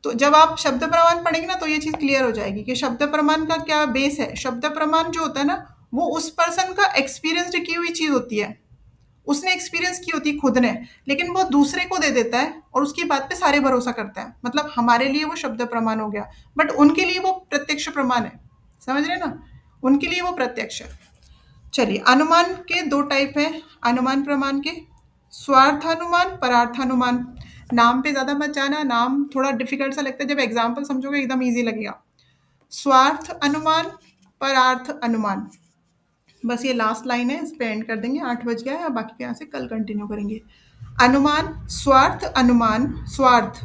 A: तो जब आप शब्द प्रमाण पढ़ेंगे ना, तो ये चीज क्लियर हो जाएगी कि शब्द प्रमाण का क्या बेस है। शब्द प्रमाण जो होता है ना, वो उस पर्सन का एक्सपीरियंस की हुई चीज होती है, उसने एक्सपीरियंस की होती है खुद ने, लेकिन वो दूसरे को दे देता है और उसकी बात पे सारे भरोसा करता है, मतलब हमारे लिए वो शब्द प्रमाण हो गया, बट उनके लिए वो प्रत्यक्ष प्रमाण है। समझ रहे हैं ना? उनके लिए वो प्रत्यक्ष है। चलिए, अनुमान के दो टाइप हैं, अनुमान प्रमाण के। स्वार्थानुमान, परार्थानुमान। नाम पे ज्यादा मत जाना, नाम थोड़ा डिफिकल्ट सा लगता है, जब एग्जाम्पल समझोगे एकदम इजी लगेगा। स्वार्थ अनुमान, परार्थ अनुमान। बस ये लास्ट लाइन है, इस पे एंड कर देंगे, 8 बज गया है, बाकी के यहाँ से कल कंटिन्यू करेंगे। अनुमान, स्वार्थ अनुमान, स्वार्थ,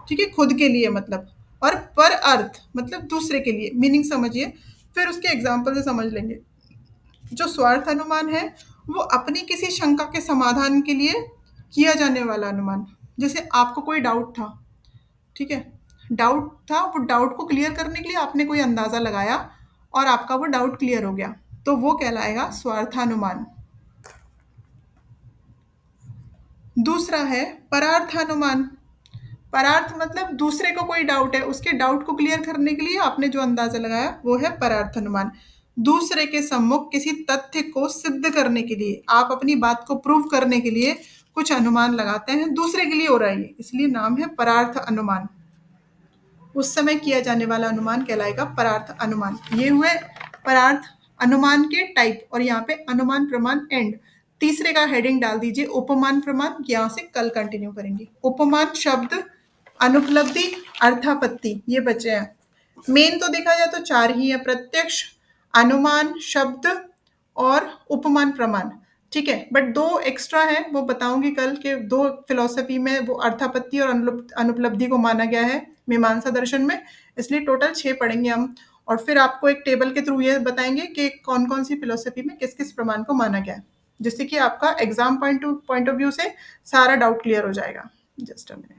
A: ठीक है, खुद के लिए मतलब, और पर अर्थ मतलब दूसरे के लिए, मीनिंग समझिए, फिर उसके एग्जाम्पल से समझ लेंगे। जो स्वार्थ अनुमान है, वो अपनी किसी शंका के समाधान के लिए किया जाने वाला अनुमान। जैसे आपको कोई डाउट था, ठीक है, डाउट था, वो डाउट को क्लियर करने के लिए आपने कोई अंदाजा लगाया और आपका वो डाउट क्लियर हो गया, तो वो कहलाएगा स्वार्थानुमान। दूसरा है परार्थानुमान। परार्थ मतलब दूसरे को कोई डाउट है, उसके डाउट को क्लियर करने के लिए आपने जो अंदाजा लगाया वो है परार्थ अनुमान। दूसरे के सम्मुख किसी तथ्य को सिद्ध करने के लिए, आप अपनी बात को प्रूव करने के लिए कुछ अनुमान लगाते हैं, दूसरे के लिए हो रहा है ये, इसलिए नाम है परार्थ अनुमान। उस समय किया जाने वाला अनुमान कहलाएगा परार्थ अनुमान। ये हुए परार्थ अनुमान के टाइप, और यहाँ पे अनुमान प्रमाण एंड। तीसरे का हेडिंग डाल दीजिए उपमान प्रमाण, यहाँ से कल कंटिन्यू करेंगे। उपमान शब्द, अनुपलब्धि, अर्थापत्ति, ये बचे हैं। मेन तो देखा जाए तो चार ही है, प्रत्यक्ष, अनुमान, शब्द और उपमान प्रमाण। ठीक है, बट दो एक्स्ट्रा है, वो बताऊंगी कल के। दो फिलोसफी में वो अर्थापत्ति और अनुपलब्धि को माना गया है मीमांसा दर्शन में, इसलिए टोटल 6 पढ़ेंगे हम। और फिर आपको एक टेबल के थ्रू ये बताएंगे कि कौन कौन सी फिलोसफी में किस किस प्रमाण को माना गया है, जिससे कि आपका एग्जाम पॉइंट ऑफ व्यू से सारा डाउट क्लियर हो जाएगा। Just a minute.